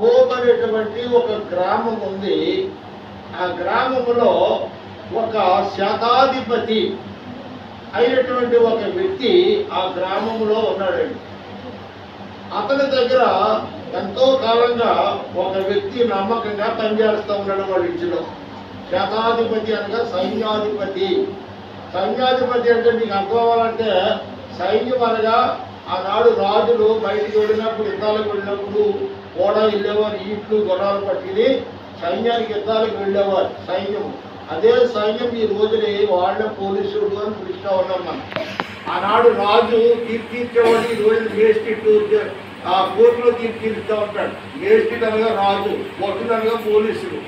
Home అనేటువంటి ఒక గ్రామం ఉంది. ఆ గ్రామంలో ఒక శతాధిపతి అయినటువంటి ఒక వ్యక్తి ఆ గ్రామంలో ఉన్నాడండి. అతని దగ్గర ఎంతో కాలంగా ఒక వ్యక్తి నమ్మకంగా పనిచేస్తూ ఉన్నాడు వాళ్ళ ఇంటిలో. శతాధిపతి అనగా సైన్యాధిపతి. సైన్యాధిపతి అంటే మీకు అర్థం అవ్వాలంటే సైన్యం అనగా ఆనాడు రాజులు బయటికి వెళ్ళినప్పుడు యుద్ధాలకు వెళ్ళినప్పుడు కూడా వెళ్ళేవారు. ఈట్లు గుర్రాలు పట్టుకుని సైన్యానికి యుద్ధాలకు వెళ్ళేవారు సైన్యం. అదే సైన్యం ఈ రోజుని వాళ్ళ పోలీసులు అని పిలుస్తూ ఉన్నాం మనం. ఆనాడు రాజు తీర్చేవాడు, ఈ రోజు మేస్ట్రీట్ ఆ కోర్టులో తీర్చిస్తూ ఉంటాడు. మేస్ట్రీట్ అనగా రాజు, కోర్టులు అనగా పోలీసులు.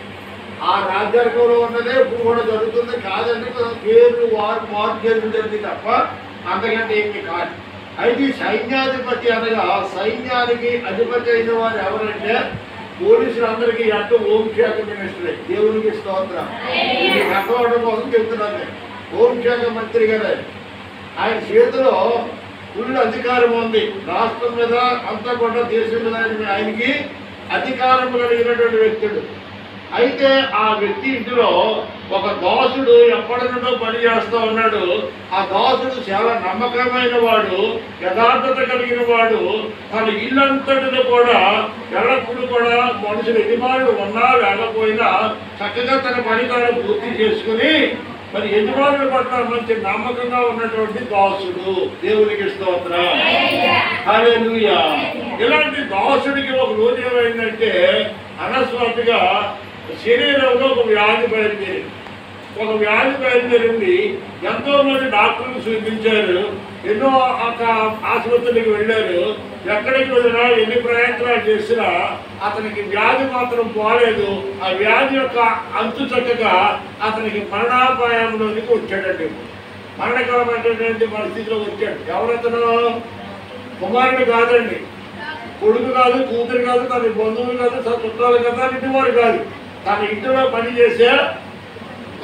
ఆ రాజ్యాంగంలో ఉన్నదే ఇప్పుడు కూడా జరుగుతుంది. కాదంటే పేర్లు మార్పు జరిగింది తప్ప అంతకంటే ఏమి కాదు. అయితే సైన్యాధిపతి అనగా సైన్యానికి అధిపతి అయిన వారు ఎవరంటే పోలీసులందరికీ ఎంతో హోంశాఖ మినిస్టరే. దేవునికి స్తోత్రం. ఇది అర్థం కోసం చెప్తున్నాను. హోంశాఖ మంత్రి గారు ఆయన చేతిలో ఫుల్ అధికారం ఉంది. రాష్ట్రం మీద అంతా కూడా దేశం మీద ఆయనకి అధికారం కలిగినటువంటి వ్యక్తుడు. అయితే ఆ వ్యక్తి ఇంటిలో ఒక దాసుడు ఎప్పటి నుండో పనిచేస్తూ ఉన్నాడు. ఆ దాసుడు చాలా నమ్మకమైన వాడు, యథార్థత కలిగిన వాడు. తన ఇల్లంతటిలో కూడా ఎల్లప్పుడు కూడా మనుషులు యజమానులు ఉన్నా లేకపోయినా చక్కగా తన పని తాను పూర్తి చేసుకుని మరి యజమానుల పట్ల మంచి నమ్మకంగా ఉన్నటువంటి దాసుడు. దేవునికి స్తోత్రం. హల్లెలూయా. ఇలాంటి దాసుడికి ఒక రోజు ఏమైందంటే అకస్మాత్తుగా శరీరంలో ఒక వ్యాధి బయలుదేరింది. ఎంతో మంది డాక్టర్లు చూపించారు, ఎన్నో ఆసుపత్రికి వెళ్ళారు. ఎక్కడికి వెళ్ళినా ఎన్ని ప్రయత్నాలు చేసినా అతనికి వ్యాధి మాత్రం పోలేదు. ఆ వ్యాధి యొక్క అంతు చక్కగా అతనికి మరణాపాయంలోనికి వచ్చాడండి. మరణకరమైనటువంటి పరిస్థితిలో వచ్చాడు. ఎవరతను? కుమారుడు కాదండి, కొడుకు కాదు, కూతురు కాదు, తన బంధువులు కాదు, తన చుట్టాలు కదా, ఇంటివారు కాదు. తన ఇంటిలో పనిచేసే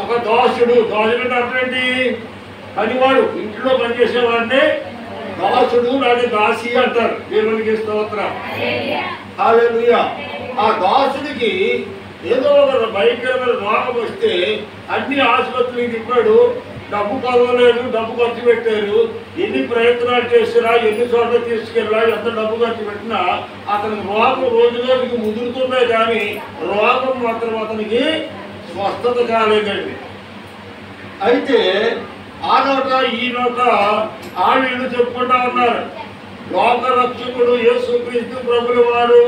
ఒక దాసుడు. దాసుడు అంటే అర్థమేంటి? పనివాడు. ఇంట్లో పనిచేసేవాడిని దాసుడు లేదా దాసి అంటారు. దేవునికి స్తోత్రం. హల్లెలూయా. ఆ దాసుడికి ఏదో ఒక భయంకరమైన రోగం వస్తే అన్ని ఆసుపత్రికి తిప్పాడు. డబ్బు కలవలేదు, డబ్బు ఖర్చు పెట్టారు. ఎన్ని ప్రయత్నాలు చేసినా, ఎన్ని చోట్ల తీసుకెళ్ళా, ఎంత డబ్బు ఖర్చు పెట్టినా అతనికి రోగం రోజులోకి ముదురుతుందే కానీ రోగం మాత్రం అతనికి స్వస్థత కాలేదండి. అయితే ఆ నోట ఈ నోట ఆళ్ళు చెప్పుకుంటా ఉన్నారు, లోక రక్షకుడు యేసుక్రీస్తు ప్రభుల వారు,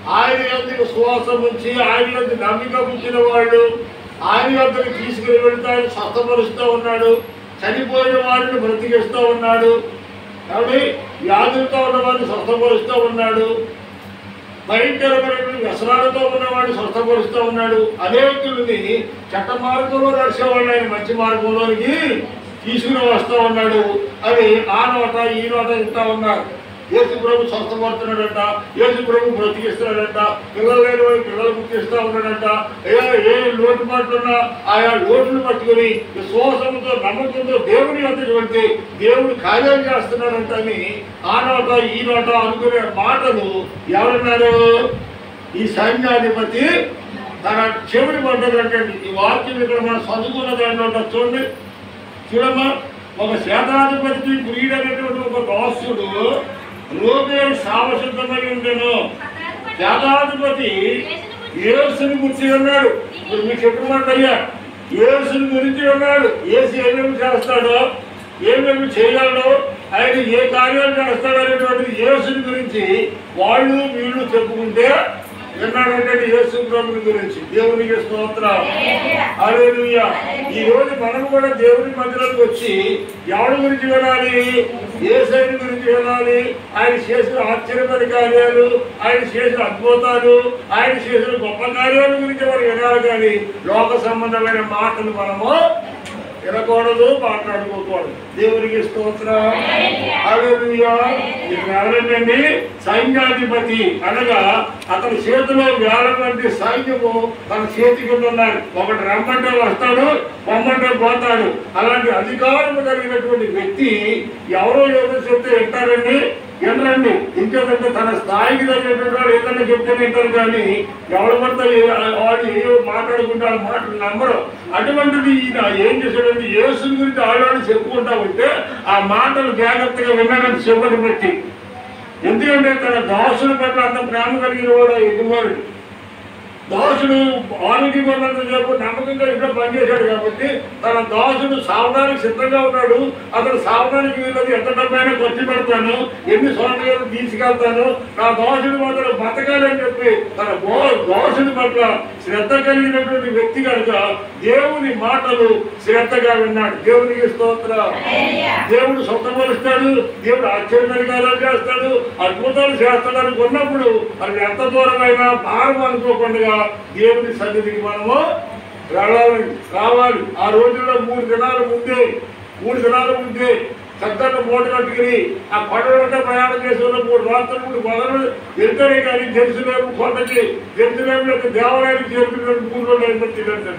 ఆయన ఎందుకు శ్వాసం ఉంచి ఆయన ఎందుకు నమ్మిక పుట్టిన వాళ్ళు, ఆయన వద్దకు తీసుకుని వెళ్తే ఆయన స్వస్థపరుస్తూ ఉన్నాడు. చనిపోయిన వారిని బ్రతికిస్తూ ఉన్నాడు. కాబట్టి వ్యాధులతో ఉన్నవాడిని స్వస్థపరుస్తూ ఉన్నాడు. భయంకరమైన వ్యసనాలతో ఉన్నవాడిని స్వస్థపరుస్తూ ఉన్నాడు. అనేకులని చట్ట మార్గంలో నడిచేవాడిని ఆయన మంచి మార్గంలోనికి తీసుకుని వస్తూ ఉన్నాడు. అని ఆ నోట ఈ నోట ఇస్తూ ఉన్నారు. యేసు ప్రభు స్వస్థపడుతున్నాడంట, యేసు ప్రభు బ్రతికిస్తున్నాడంట, పిల్లలు లేని వాడికి పిల్లలు పుట్టిస్తూ ఉన్నాడంట. ఏ లోటుపాట్లున్నా ఆయా లోటును పట్టుకుని విశ్వాసంతో నమ్మకంతో దేవుని వద్దకు వెళ్తే దేవుడు కార్యం చేస్తున్నాడంట అని ఆ నోట ఈ నోట అనుకునే మాటలు ఎవరన్నారు? ఈ సైన్యాధిపతి తన చెవిని పడ్డదంటే. ఈ వాక్యం ఇక్కడ మనం చదువుకున్న దాంట్లో చూడమ్మా. ఒక శతాధిపతి ప్రియుడైనటువంటి ఒక దాసుడు రోగేడు సావసిద్ధమై ఉండెను. శతాధిపతి యేసుని గురించి ఉన్నాడు. ఇప్పుడు మీకు చెప్పమంటయ్యా, యేసుని గురించి ఉన్నాడు. యేసు ఏమేమి చేస్తాడో, ఏమేమి చేయగలడో, ఆయన ఏ కార్యాలు చేస్తాడో అనేటువంటిది యేసుని గురించి వాళ్ళు వీళ్ళు చెప్పుకుంటే విన్నాడంటే యేసు ప్రభుని గురించి. దేవునికి స్తోత్రం. హల్లెలూయా. ఈ రోజు మనం కూడా దేవుని మందిరానికి వచ్చి ఎవరి గురించి వినాలి? యేసయ్య గురించి వినాలి. ఆయన చేసిన ఆశ్చర్యమైన కార్యాలు, ఆయన చేసిన అద్భుతాలు, ఆయన చేసిన గొప్ప కార్యాల గురించి మనం వినాలి. కానీ లోక సంబంధమైన మాటలు మనము వినకూడదు, మాట్లాడుకోకూడదు. దేవునికి స్తోత్రం. హల్లెలూయా. ఇక్కడ ఎవరండి? సైన్యాధిపతి అనగా అతని చేతిలో వేల మంది సైన్యము తన చేతికి ఉన్నారు. ఒకటి రమ్మంటే వస్తాడు, పొమ్మంటే పోతాడు. అలాంటి అధికారం కలిగినటువంటి వ్యక్తి ఎవరో ఏదో చెప్తే వింటారండి? ఎనరండి. ఇంకేదంటే తన స్థాయికి తగినటువంటి వాడు ఏదన్నా చెప్తే వింటారు, కానీ ఎవరి పడితే వాడు ఏవో మాట్లాడుకుంటే వాళ్ళ మాటలు నమ్మరు. అటువంటిది ఈయన ఏం చేశాడంటే యేసుని గురించి ఆడవాళ్ళు చెప్పుకుంటా ఉంటే ఆ మాటలు జాగ్రత్తగా విన్నాడని చెవుని పెట్టి. ఎందుకంటే తన దాసుని పట్ల అంత ప్రేమ కలిగిన వాడు యజమానుడు. దాసుడు ఆరోగ్యం ఉన్నంత సేపు నమ్మకంగా ఇంట్లో పనిచేశాడు కాబట్టి తన దాసుడు సావడానికి సిద్ధంగా ఉన్నాడు. అతను సావడానికి వీళ్ళది ఎంత డబ్బైనా ఖర్చు పెడతాను, ఎన్ని సోదరులు తీసుకెళ్తాను, నా దాసుడు మాత్రం బతకాలని చెప్పి తన దాసుడి పట్ల శ్రద్ధ కలిగినటువంటి వ్యక్తి కనుక దేవుని మాటలు శ్రద్ధగా విన్నాడు. దేవునికి స్తోత్రం. దేవుడు సొంతపరుస్తాడు, దేవుడు ఆశ్చర్యకార్యాలు చేస్తాడు, అద్భుతాలు చేస్తాడు అనుకున్నప్పుడు అది ఎంత దూరమైనా భారం అనుకోకుండా దేవుని సన్నిధికి మనము రావాలి. ఆ రోజుల్లో 3 దినాల ముందే చక్కగా మూట కట్టుకుని ఆ కొండలంటే ప్రయాణం చేసి ఉన్న 3 రాత్రులు 3 పగలు వెళ్తారే కానీ జెరూసలేము కొండకి, జెరూసలేము యొక్క దేవాలయానికి చేరుకున్నట్టు 3 రోజులు అయిపోతుంది.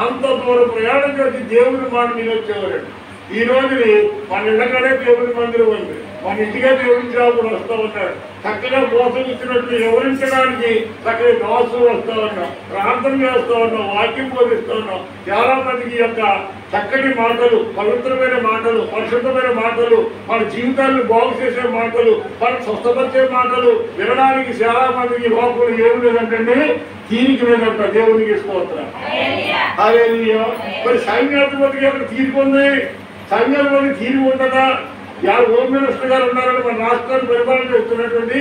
అంత దూరం ప్రయాణం చేసి దేవుని మాట మీద వచ్చేవారండి. ఈ రోజుని మన ఇళ్ళకనే దేవుని మందిరం ఉంది, మన ఇంటిగా దేవుని సేవకుడు వస్తూ ఉంటాడు. చక్కగా మోసం ఇచ్చినట్లు వివరించడానికి చక్కగా దాసులు వస్తూ ఉన్నాం, ప్రార్థన చేస్తూ ఉన్నాం, వాక్యం బోధిస్తూ ఉన్నాం. చాలా మందికి యొక్క చక్కటి మాటలు, పవిత్రమైన మాటలు, పరిశుద్ధమైన మాటలు, మన జీవితాలను బాగు చేసే మాటలు, మన స్వస్థపరిచే మాటలు వినడానికి చాలా మందికి లోపల ఏమి లేదంటే తీరిక లేదంట. దేవునికి స్తోత్రం. హల్లెలూయా. మరి సైన్యాధిపతికి అక్కడ తీరిక ఉంది, సైన్యాధిపతికి తీరిక ఉంటుందా? హోమ్ మినిస్టర్ గారు ఉన్నారని మన రాష్ట్రాన్ని పరిపాలన చేస్తున్నటువంటి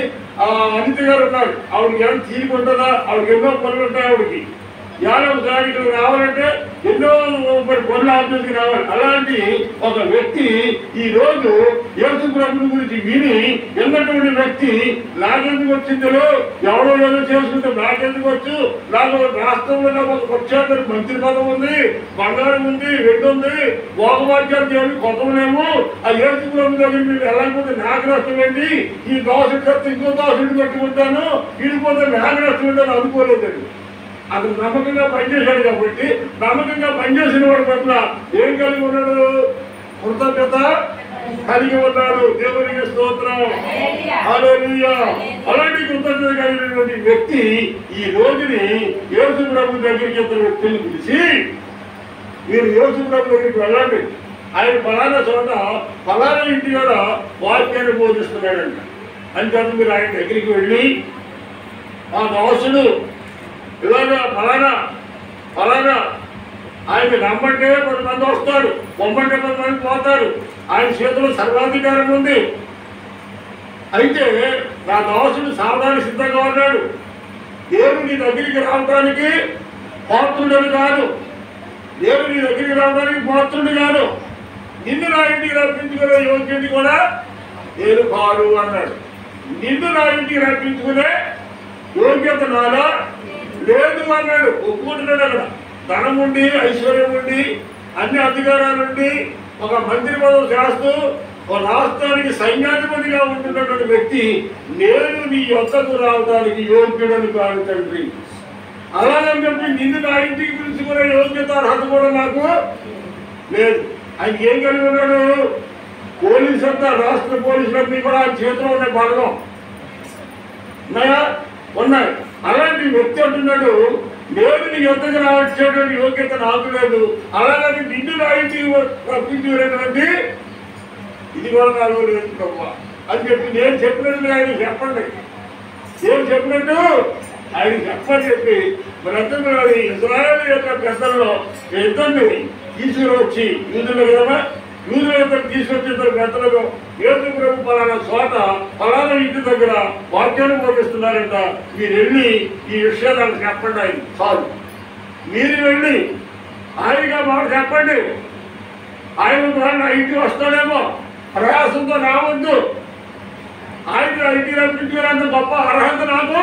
అనిత గారు ఉన్నారు. ఆవిడకి ఏమైనా తీరిక ఉంటుందా? ఆవిడకి ఎన్నో పనులు ఉంటాయి. ఆవిడకి ఒకసారి ఇక్కడికి రావాలంటే ఎన్నో పనులు ఆఫీస్కి రావాలి. అలాంటి ఒక వ్యక్తి ఈ రోజు యేసు ప్రభువుని గురించి విని ఎన్నటువంటి వ్యక్తి నాకెందుకు వచ్చిందో, ఎవరో ఏదో చేసుకుంటే నాకెందుకు వచ్చు, నాకు రాష్ట్రంలో నాకు ఒక పక్షానికి మంత్రి పదం ఉంది, బంగారం ఉంది, వెండి ఉంది, భోగవాక్యానికి ఏమి కొత్తలేము, ఆ యేసు ప్రభు దగ్గర మీరు వెళ్ళకపోతే నాకు నష్టం ఏంటి, ఈ దోషుడి చెప్తే ఇంకో దోషుడిని పెట్టుకుంటాను, ఇడిపోతే నాకు నష్టం ఏంటని అనుకోలేదండి. అతను నమ్మకంగా పనిచేశాడు కాబట్టి నమ్మకంగా పనిచేసిన వాడి పట్ల ఏం కలిగి ఉన్నాడు? కృతజ్ఞత కలిగి ఉన్నాడు. దేవునికి స్తోత్రం. హల్లెలూయా. అలాంటి కృతజ్ఞత కలిగినటువంటి వ్యక్తి ఈ రోజుని యేసు ప్రభు దగ్గరికి ఇద్దరు వ్యక్తులను పిలిచి, మీరు యేసు ప్రభు దగ్గరికి వెళ్ళండి, ఆయన ఫలానా చోట ఫలానా ఇంటి కూడా వాక్యాన్ని బోధిస్తున్నాడంట అని చెప్పి మీరు ఆయన దగ్గరికి వెళ్ళి ఆ దాసుడు ఇలాగా ఫలానా ఆయన నమ్మంటే 10 మంది వస్తారు, పొమ్మంటే 10 మంది పోతారు, ఆయన చేతిలో సర్వాధికారం ఉంది. అయితే నా దాసుడు సావడానికి సిద్ధంగా ఉన్నాడు. దేవుడు నీ దగ్గరికి రావడానికి పాత్రుడని కాదు, దేవుడు నీ దగ్గరికి రావడానికి పాత్రుడు కాదు, నిన్ను నా ఇంటికి రప్పించుకునే యోగ్యుడి కూడా నేను కాదు అన్నాడు. నిన్ను నా ఇంటికి రప్పించుకునే యోగ్యత నాలో లేదు అన్నాడు. ఒప్పుకుంటున్నాడు. అక్కడ ధనం ఉండి, ఐశ్వర్యం ఉండి, అన్ని అధికారాలుండి, ఒక మంత్రి పదవి చేస్తూ ఒక రాష్ట్రానికి సైన్యాధిపతిగా ఉంటున్నటువంటి వ్యక్తి నేను నీ యొక్కకు రావడానికి యోగ్యుడని కాదు తండ్రి. అలాగని చెప్పి నిన్ను నా ఇంటికి పిలుచుకునే యోగ్యత అర్హత కూడా నాకు లేదు. ఆయన ఏం కలిగి ఉన్నాడు? పోలీసు అంతా, రాష్ట్ర పోలీసులన్నీ కూడా ఆయన చేతిలో ఉన్న బలగం ఉన్నాయా? ఉన్నాయి. అలాంటి వ్యక్తి అంటున్నాడు నేను నీ యొక్కకు రావచ్చేటువంటి యోగ్యత నాకు లేదు, అలాగని నిన్ను నా ఇంటికి రప్పించుకునేటువంటి ఇది కూడా నాకు లేదు బ్రహ్మ అని చెప్పి నేను చెప్పినట్టు ఆయన చెప్పండి, నేను చెప్పినట్టు ఆయన చెప్పని చెప్పి మనందరూ ఇజ్రాయేల్ యొక్క పెద్దల్లో ఇద్దరిని తీసుకురొచ్చి యూదులు కదా, యూదుల ఇద్దరు తీసుకొచ్చిన పెద్దలకు యేసు ప్రభు ఫలానా చోట ఫలానా ఇంటి దగ్గర వాక్యాన్ని బోధిస్తున్నారంట, మీరు వెళ్ళి ఈ విషయాలను చెప్పండి. ఆయన చాలు, మీరు వెళ్ళి ఆయనగా మాట చెప్పండి. ఆయన ద్వారా నా ఇంటికి వస్తాడేమో, ప్రయాసంతో రావద్దు, ఆయన నా ఇంటికి రప్పించుకునేంత గొప్ప అర్హత నాకు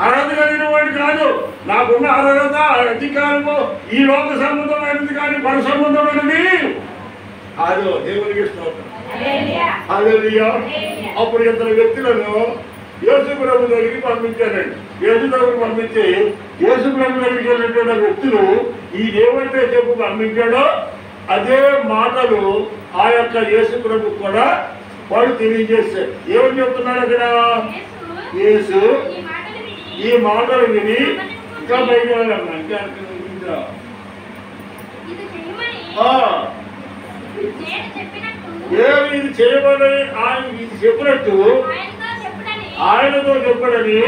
అర్హత కలిగిన వాడు కాదు. నాకున్న అర్హత అధికారము ఈ లోక సంబంధమైనది కానీ పర సంబంధమైనది కాదు. దేవునికి స్తోత్రం. హల్లెలూయా. అప్పుడు ఇద్దరు వ్యక్తులను యేసు ప్రభు దగ్గరికి పంపించారండి. యేసు దగ్గరికి పంపించి యేసు ప్రభు దగ్గరికి వెళ్ళినటువంటి వ్యక్తులు ఈ ఏమైతే చెప్పు పంపించాడో అదే మాటలు ఆ యొక్క యేసు ప్రభు కూడా వాడు తెలియజేస్తాడు. ఏమని చెప్తున్నాడు అక్కడ? యేసు ఈ మాటలు విని ఇంకా బయట వెళ్ళాము ఇంకా ఏమి ఇది చేయమని ఆయన ఇది చెప్పినట్టు ఆయనతో చెప్పడని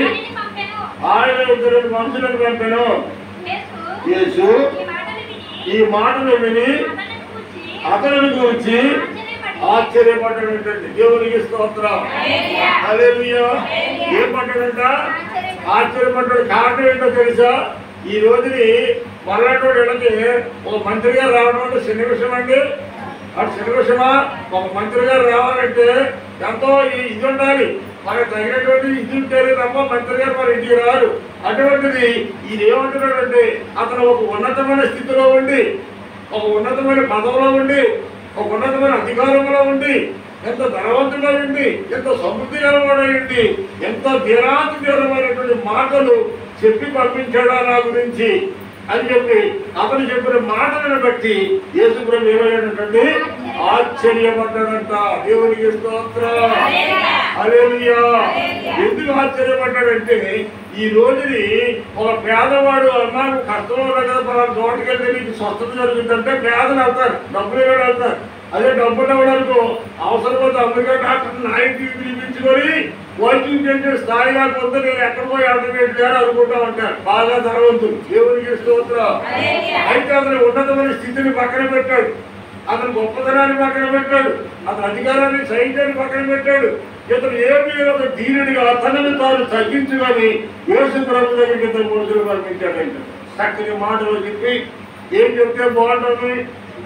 ఆయన ఇద్దరు మనుషులను పంపాను. యేసు ఈ మాటలు విని అతనిని గురించి ఆశ్చర్యపడ్డాడంటే దేవునికి స్తోత్రం. హల్లెలూయా. ఏం పడ్డాడంట? ఆశ్చర్యపడ్డాడు. కారణం ఏంటో తెలుసా? ఈ రోజుని మళ్ళాటోడు వెళ్ళకి ఒక మంత్రి గారు రావడం అంటే చిన్న విషయం అండి. అటు చిన్న విషయమా? ఒక మంత్రి గారు రావాలంటే ఎంతో ఇది ఉండాలి, మనకు తగినటువంటి ఇది ఉంటేనే తప్ప మంత్రి గారు మన ఇంటికి రారు. అటువంటిది ఇది ఏమంటున్నాడంటే అతను ఒక ఉన్నతమైన స్థితిలో ఉండి, ఒక ఉన్నతమైన పదవిలో ఉండి, ఒక ఉన్నతమైన అధికారంలో ఉండి, ఎంత ధనవంతుడై ఉండి, ఎంత సమృద్ధి గలవాడై ఉండి, ఎంత ధీరాతి ధీరమైనటువంటి మాటలు చెప్పి పంపించాడా నా గురించి అని చెప్పి అతను చెప్పిన మాటలను బట్టి యేసుప్రభు ఏమయ్యాడంటే ఆశ్చర్యపడ్డాడంట. దేవునికి స్తోత్రం. హల్లెలూయా. ఎందుకు ఆశ్చర్యపడ్డాడంటే ఈ రోజుని ఒక పేదవాడు అన్నాడు కష్టంలో కదా మన తోటకెళ్తే నీకు స్వస్థత జరుగుతుందంటే పేదలు వెళ్తారు, డబ్బులు ఇవ్వడం వెళ్తారు. అదే డబ్బులు ఇవ్వడానికి అవసరమైతే అమెరికా డాక్టర్ నాయకుడిని పిలిపించుకొని వైద్యం చేసే స్థాయిగా కొంత నేను ఎక్కడ పోయి అడ్వకేట్ గారు అనుకుంటా ఉంటాను బాగా ధనవంతులు. దేవునికి స్తోత్రం. అయితే అతను ఉన్నతమైన స్థితిని పక్కన పెట్టాడు, అతను గొప్పతనాన్ని పక్కన పెట్టాడు, అతని అధికారాన్ని సైన్యాన్ని పక్కన పెట్టాడు. ఇతను ఏమీ ఒక దీనుడిగా తనని తాను తగ్గించుకొని యేసు ప్రభు దగ్గరికి ఇద్దరు మనుషులు పంపించాడంట. చక్కని మాటలు చెప్పి ఏం చెప్తే బాగుంటుంది,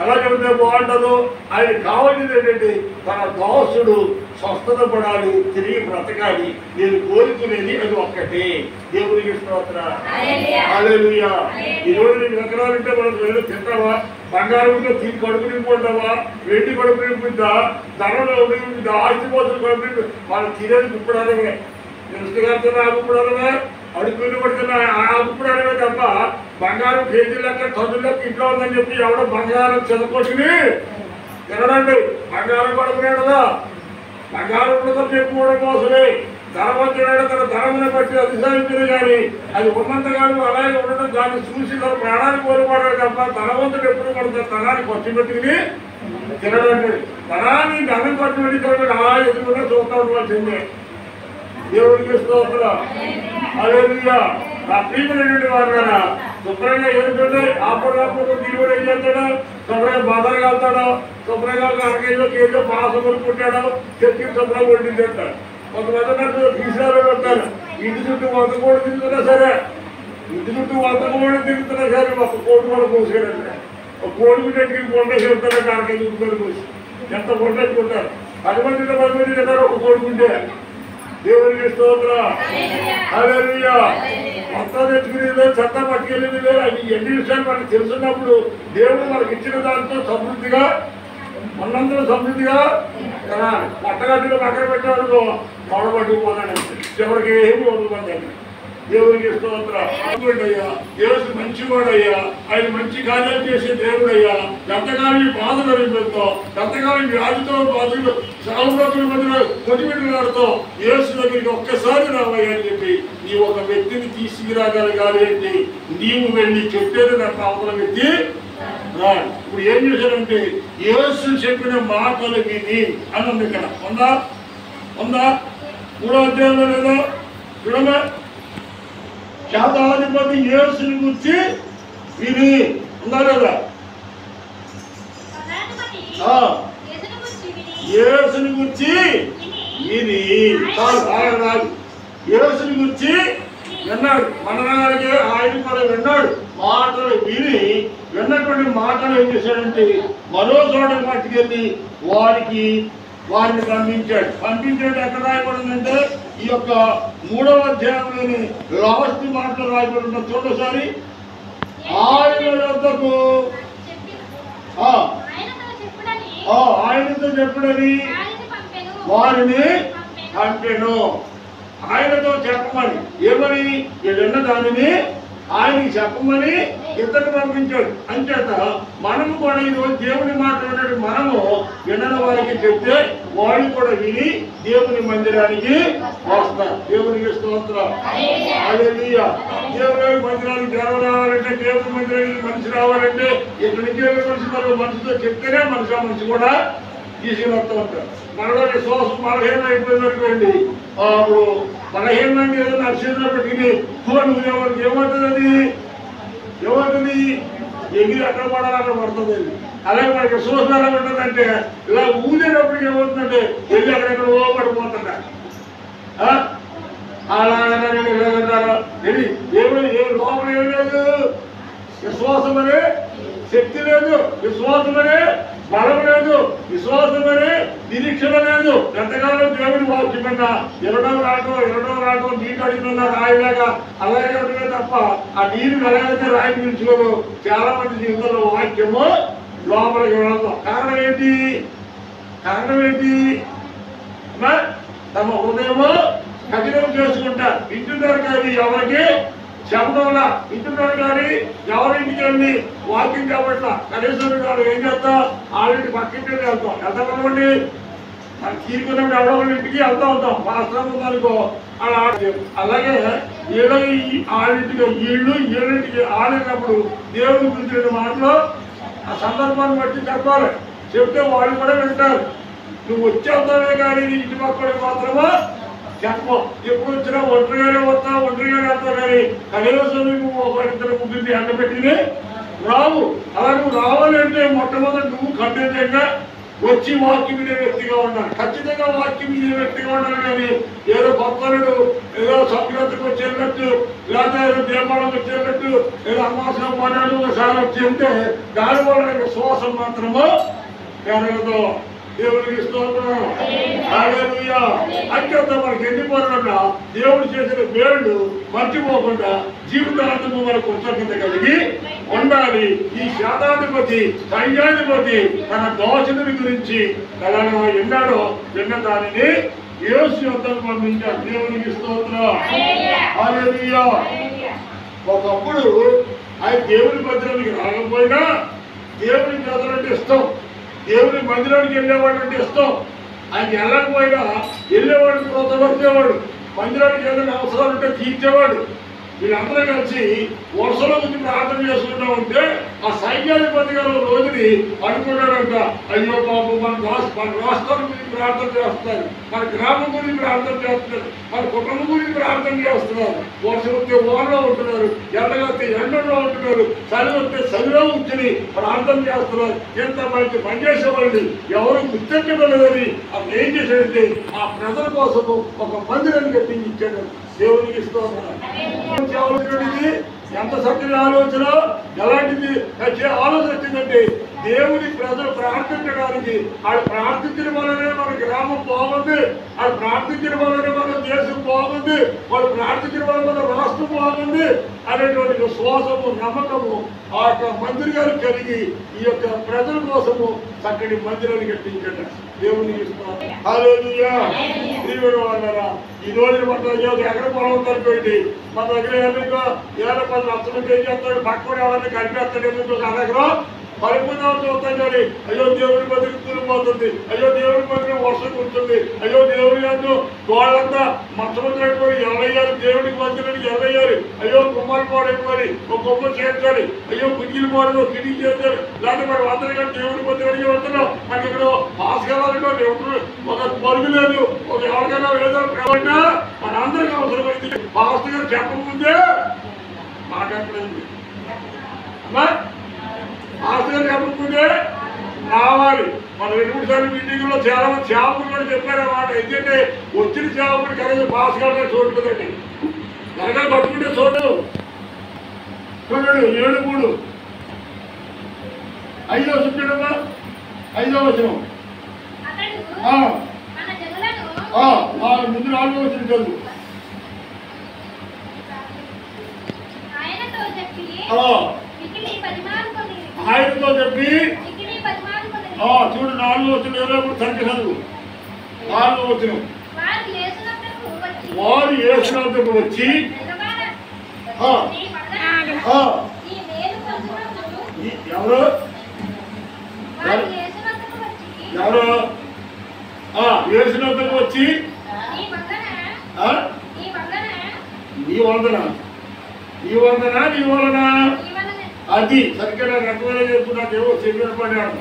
ఎలా చెబితే బాగుంటుందో ఆయన కావాల్సింది ఏంటంటే తన దాసుడు స్వస్థత పడాలి, తిరిగి బ్రతకాలి. నేను కోరుకునేది అది ఒక్కటే. దేవునికి స్తోత్రం. హల్లెలూయా. ఈ రోజు నీకు ఎకరాలంటే మనం ఏదో తింటావా, బంగారం ఉంటే తీసి కడుపు నింపుకుంటావా, వెండి కడుపు నింపుద్దా, ధనంలో నింపుద్దా, ఆస్తిపోతులు కడుపు నింపు వాళ్ళు తినేది గుప్పడాలమే, నిష్ఠగారితో ఆగుపడాలమే, అడుగులు పడుతున్న ఆగుపడాలమే తప్ప బంగారం కేజీ లెక్క టన్నుల లెక్క ఇంట్లో ఉందని చెప్పి ఎవడో బంగారం చెదకొట్టుకుని తినడండి. బంగారం పడుకున్నాడు కదా, బంగారం ఉన్నదని చెప్పుకోవడం కోసమే. ధనవంతుడైన తన ధనమును బట్టి అతిశయించుడు కానీ అది ఉన్నంతగాను అలాగే ఉండడం దాన్ని చూసి తన ప్రాణాన్ని కోరుకోవడం తప్ప ధనవంతుడు ఎప్పుడు పడుతుంది ధనాన్ని ఖర్చు పెట్టుకుని తినడండి. ధనాన్ని ధనం ఖర్చు పెట్టి అలా ఎదురుగా చూస్తూ ఉండవలసిందే. దేవుడికి స్తోత్రం. హల్లెలూయా. నా ప్రియమైనటువంటి వారు శుభ్రంగా ఏమిటంటే ఆపడానికి దిగుబడి ఏం చేస్తాడో, శుభ్రంగా బదలు కాస్తాడో, శుభ్రంగా అరకేజో కేజో పాస కొనుక్కుంటాడో తెచ్చి శుభ్రంగా వండించేస్తాడు. కొంతమంది నాకు తీసారో పెడతారు, ఇంటి చుట్టూ 100 కోడి తిరుగుతున్నా సరే, ఇంటి చుట్టూ 100 కోడి తిరుగుతున్నా సరే ఒక కోడి కూడా కోసాడంటే ఒక కోడి బిడ్డకి కొండేసి వెళ్తాడు, అరకేజీ ఉద్యోగం కోసి ఎంత కొండేసుకుంటారు. 10 మంది 10 మంది తింటారు ఒక కోడుకుంటే. దేవునికి స్తోత్రం. హల్లెలూయా. మొత్తం తెచ్చుకునేదో చెత్త పట్టుకెళ్ళేది అది ఎన్ని విషయాలు మనకు తెలుసున్నప్పుడు దేవుడు మనకి ఇచ్చిన దాంతో సమృద్ధిగా ఉన్నందులో సమృద్ధిగా పట్టగడ్డలు పక్కన పెట్టాడు గొడవట్టుకుపోతాడు. చివరికి ఏమి వదులుకుంటాడు. దేవునికి స్తోత్రం. అయ్యా యేసు మంచివాడయ్యా, ఆయన మంచి కార్యాలు చేసే దేవుడయ్యా. ఎంతకాలం బాధలు అనిపిస్తాం, ఎంతకాలం వ్యాధితో బాధలు సాగుతుల మధ్య కొట్టిపెట్టులాడుతూ యేసు దగ్గరికి ఒక్కసారి రావయ్యా అని చెప్పి నీ ఒక వ్యక్తిని తీసుకురాగలగాలి అంటే నీవు వెళ్ళి చెప్పేది నాకు అవతల వ్యక్తి ఇప్పుడు ఏం చేశారంటే యేసు చెప్పిన మాటలు విని అన్నది ఇక్కడ ఉందా ఉందా 3వ అధ్యాయంలో లేదా చూడమే. శతాధిపతి యేసుని గురించి విని ఉందా లేదా? యేసుని గురించి విని రాదు, యేసుని గురించి విన్నాడు. మనగారికి ఆయన కూడా విన్నాడు. మాటలు విని విన్నటువంటి మాటలు ఏం చేశాడంటే మరో చోట పట్టుకెళ్ళి వారిని పంపించాడు. ఎక్కడ రాయబడిందంటే ఈ యొక్క 3వ అధ్యాయంలోని లాస్ట్ మాటలు రాయబడిన చూడసారి ఆయన వద్దకు ఆయనతో చెప్పుడని వారిని పంపెను. ఆయనతో చెప్పమని ఏమని విన్న దానిని ఆయనకి చెప్పమని ఇద్దరు పంపించాడు. అంచేత మనము కూడా ఈరోజు దేవుని మాట్లాడే మనము విన్న వారికి చెప్తే వాళ్ళు కూడా విని దేవుని మందిరానికి వస్తారు. దేవునికి స్తోత్రం. హల్లెలూయా. దేవుని మందిరానికి ఎవరు రావాలంటే, దేవుని మందిరానికి మనిషి రావాలంటే ఇక్కడ నుంచి మనిషి మరో మనిషితో చెప్తేనే మనిషి కూడా తీసుకుని వస్తూ ఉంటారు. మనలో విశ్వాసం బలహీనం అయిపోయిందనుకోండి, అప్పుడు బలహీనమైన ఏదో నక్షత్రం పెట్టుకుని నువ్వు ఏమవుతుంది, అది ఏమవుతుంది, ఎగిరి అక్కడ పడాలి, అక్కడ పడుతుంది. అలాగే మనకి విశ్వాసం ఎలా ఉంటుందంటే, ఇలా ఊదేటప్పటికి ఏమవుతుందంటే వెళ్ళి అక్కడెక్కడ పడిపోతుంటా. అలాగంటారు వెళ్ళి ఏ లోపల ఏం లేదు, విశ్వాసం అనే శక్తి లేదు, విశ్వాసం అనే బలం లేదు, విశ్వాసం అనే నిరీక్షణ లేదు. ఎంతకాలం దేవుని వాక్యం కన్నా ఎరడం రావడం నీటి అడిగిన రాయిలాగా అలాగే ఉంటుందే తప్ప ఆ నీరు ఎలాగైతే రాయి నిలుచుకోదు. చాలా మంది జీవితంలో వాక్యము లోపలికి వెళ్ళదు. కారణం ఏంటి? తమ హృదయము కఠినం చేసుకుంటారు. ఇంటున్నారు కానీ ఎవరికి చెప్పడంలా, ఇంటున్నారు కానీ ఎవరింటికి వెళ్ళి వాకింగ్ కాబట్టి కనీసం గారు ఏం చేస్తాం, ఆల్రెడీ పక్కింటి వెళ్తాం. ఎంత కలవండి మనం తీరుకున్నప్పుడు ఎవరో ఇంటికి వెళ్తా ఉంటాం. పాస్టర్ ఉందనుకో అలా అలాగే ఏళ్ళింటికి ఆడినప్పుడు దేవుడు గురించిన మాటలు ఆ సందర్భాన్ని బట్టి చెప్పాలి. చెప్తే వాళ్ళు కూడా వింటారు. నువ్వు వచ్చేస్తావే కానీ నీ ఇంటి పక్కడికి మాత్రమా చెప్పు. ఎప్పుడు వచ్చినా ఒంటరిగానే వెళ్తావు కానీ కనీసం నువ్వు ఒకరిద్దరు ముగ్గురిని ఎండబెట్టినే రావు. అలా నువ్వు రావాలంటే మొట్టమొదటి నువ్వు ఖండితంగా వచ్చి వాక్యం వినే వ్యక్తిగా ఉండాలి. ఖచ్చితంగా వాక్యం వినే వ్యక్తిగా ఉండాలి. కానీ ఏదో భక్తులు ఏదో సంక్రాంతికి వచ్చేటట్టు లేదా ఏదో దీపాలకు వచ్చేటట్టు ఏదో అమాసం పన్నాడు ఒకసారి వచ్చి ఉంటే దానివల్ల విశ్వాసం మాత్రము పెరగదు. దేవుడికి స్తోత్రం. హల్లెలూయా. అంచేత మనకి ఎన్ని పనులన్నా దేవుడు చేసిన మేళ్ళు మర్చిపోకుండా జీవితాంతము మనకు కృతజ్ఞత కలిగి ఉండాలి. ఈ శాతాధిపతి సైన్యాధిపతి తన దోషుని గురించి తెలంగాణ ఎన్నాడో విన్న దానిని యేసు యొద్దకు పంపించాడు. దేవునికి స్తోత్రం. హల్లెలూయా. ఒకప్పుడు ఆయన దేవుని మందిరానికి రాకపోయినా దేవునికి ఎదురంటే ఇష్టం, దేవుని మందిరానికి వెళ్ళేవాడు అంటే ఇష్టం. ఆయన వెళ్ళకపోయినా వెళ్ళేవాడిని ప్రోత్సహించేవాడు, మందిరానికి ఏదైనా అవసరాలు ఉంటే తీర్చేవాడు. వీళ్ళందరూ కలిసి వర్షంలో గురించి ప్రార్థన చేసుకుంటా ఉంటే ఆ సైన్యాధిపతి గారు రోజుని అనుకున్నాడంట, అయ్యో పాపం మన రాష్ట్రం గురించి ప్రార్థన చేస్తున్నారు, మన గ్రామం గురించి ప్రార్థన చేస్తున్నారు, మన కుటుంబం గురించి ప్రార్థన చేస్తున్నారు. వర్షం వస్తే వానలో ఉంటున్నారు, ఎండగొస్తే ఎండలో ఉంటున్నారు, చలి వస్తే చలిలో కూర్చొని ప్రార్థన చేస్తున్నారు. ఎంత మంచి పనిచేసేవాళ్ళని ఎవరు గుర్తించడం లేదని అతను ఏం చేశాడంటే ఆ ప్రజల కోసము ఒక మందిరాన్ని కట్టించి ఇచ్చాడు. దేవునికి స్తోత్రం. ఎంత చక్కని ఆలోచన, ఎలాంటిది ఆలోచన వచ్చిందంటే దేవుని ప్రజలు ప్రార్థించడానికి వాళ్ళు ప్రార్థించిన వల్లనే మన గ్రామం బాగుంది, వాళ్ళు ప్రార్థించిన వల్లనే మన దేశం బాగుంది, వాళ్ళు ప్రార్థించిన వల్ల మన రాష్ట్రం బాగుంది అనేటువంటి విశ్వాసము నమ్మకము ఆ యొక్క మందిరి గారు కలిగి ఈ యొక్క ప్రజల కోసము చక్కటి మందిరాన్ని కట్టించండి. దేవునికి హల్లెలూయా. దేవుని వాళ్ళరా ఈ రోజు మన ఎక్కడ పొలం కలిపి మన దగ్గర ఏమైనా 10 లక్షలకి ఏం చేస్తాడు, పక్కన ఎవరిని కలిపేస్తాడు, ఎందుకు దగ్గర పరిపూర్ణం చూస్తాం కానీ అయ్యో దేవుడి మధ్యకి కూలిపోతుంది, అయ్యో దేవుడి మధ్య వర్షం ఉంటుంది, అయ్యో దేవుడి అంటూ గోళ్ళంతా మంచమంతా అయిపోయి ఎవరయ్యారు, దేవుడికి మందిరానికి ఎవరయ్యారు, అయ్యో గుమ్మలు పాడైపోయి ఒక గుమ్మ చేర్చాలి, అయ్యో గుంజీలు పాడు కిటికీ చేర్చాలి, లేకపోతే మనం అందరికీ దేవుడి మందిరానికి వెళ్తున్నాం. మనకి ఇక్కడ భాస్కరాలు ఒక పరుగు లేదు, ఒక ఎవరికైనా ఏదో కాబట్టి మన అందరికీ అవసరమైంది. భాస్కర్ గారు చెప్పకముందే మాట్లాడలేదు అమ్మా, ఆశ్చర్యం చెప్పకుంటే రావాలి. మన 2-3 సార్లు మీటింగ్లో చాలా మంది సేవకులు కూడా చెప్పారన్నమాట. ఎందుకంటే వచ్చిన సేవకుడు కనీసం భాస్కర్గా చూడలేదండి, కనుక పట్టుకుంటే చూడండి 7:3 5వ చూడమ్మా, 5వ వచనం ముందు 4వ వచనం చదువు. ఆయనతో చెప్పి చూడు 4వ వచనం ఎవరైనా సంఖ్య చదువు. 4వ వచనం వారు యేసునందుకు వచ్చి ఎవరు ఎవరు నీ వలన నీ వలన అది సరిగ్గా నాకు అర్థమైనా చెప్తున్నా ఏవో సెమినార్ పడాడు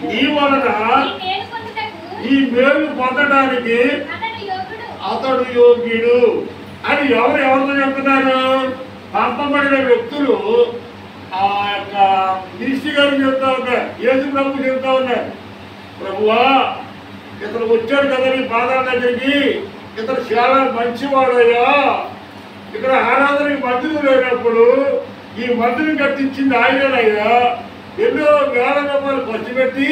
నీ వలన ఈ మేలు పొందడానికి అతడు యోగ్యుడు అని ఎవరితో చెప్తున్నారు? పంపబడిన వ్యక్తులు ఆ యొక్క మినిస్ట్రీ గారు చెప్తా ఉన్నారు, యేసు ప్రభు చెప్తా ఉన్నారు, ప్రభువా ఇతను వచ్చాడు కదా నీ పాదాల దగ్గరికి, ఇతను చాలా మంచివాడయ్యా, ఇక్కడ ఆరాధనకి మందిరం లేనప్పుడు ఈ మందిరం కట్టించింది ఆయనయ్యా, ఎన్నో వేల రూపాయలు ఖర్చు పెట్టి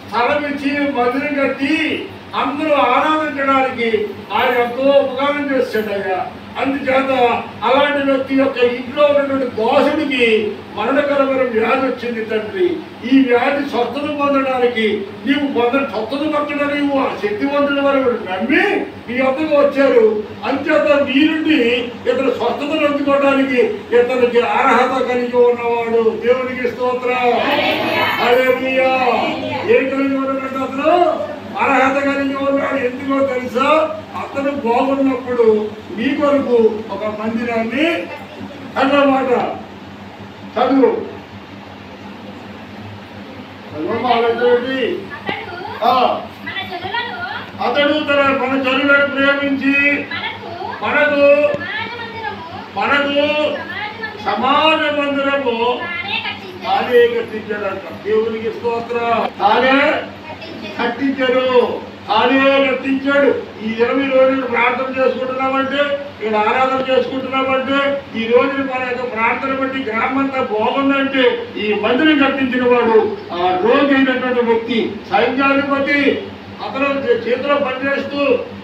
స్థలం ఇచ్చి మందిరం కట్టి అందరూ ఆరాధించడానికి ఆయన ఎంతో ఉపకారం చేస్తాడయ్యా. అందుచేత అలాంటి వ్యక్తి యొక్క ఇంట్లో ఉన్నటువంటి దోషుడికి మరణకరమైన వ్యాధి వచ్చింది తండ్రి. ఈ వ్యాధి స్వస్థత పొందడానికి నీవు స్వస్థత పొందడానికి నీవు ఆ శక్తివంతుల వరకు నమ్మి మీ వద్దకు వచ్చారు. అంచేత నీ నుండి ఇతను స్వస్థతను అందుకోవడానికి ఇతనికి అర్హత కలిగి ఉన్నవాడు. దేవునికి స్తోత్రం. హల్లెలూయా. ఏం కలిగి ఉన్నాడంటే అతను అర్హత కలిగి ఉన్నాడు. ఎందుకో తెలుసా? అతను బాగున్నప్పుడు మీ కొరకు ఒక మందిరాన్ని అన్నమాట. చదువు అతడు మన జనులను ప్రేమించి మనకు సమాజ మందిరము తానే కట్టించాడంట. దేవునికి స్తోత్రం. తానే కట్టించాడు, తానే కట్టించాడు. ఈ 20 రోజులు ప్రార్థన చేసుకుంటున్నామంటే, ఇక్కడ ఆరాధన చేసుకుంటున్నామంటే, ఈ రోజున మన యొక్క ప్రార్థన బట్టి గ్రామంతా బాగుందంటే ఈ మందిరం కట్టించిన వాడు ఆ రోగి అయినటువంటి వ్యక్తి, సైన్యాధిపతి. అతను చేతిలో పనిచేస్తూ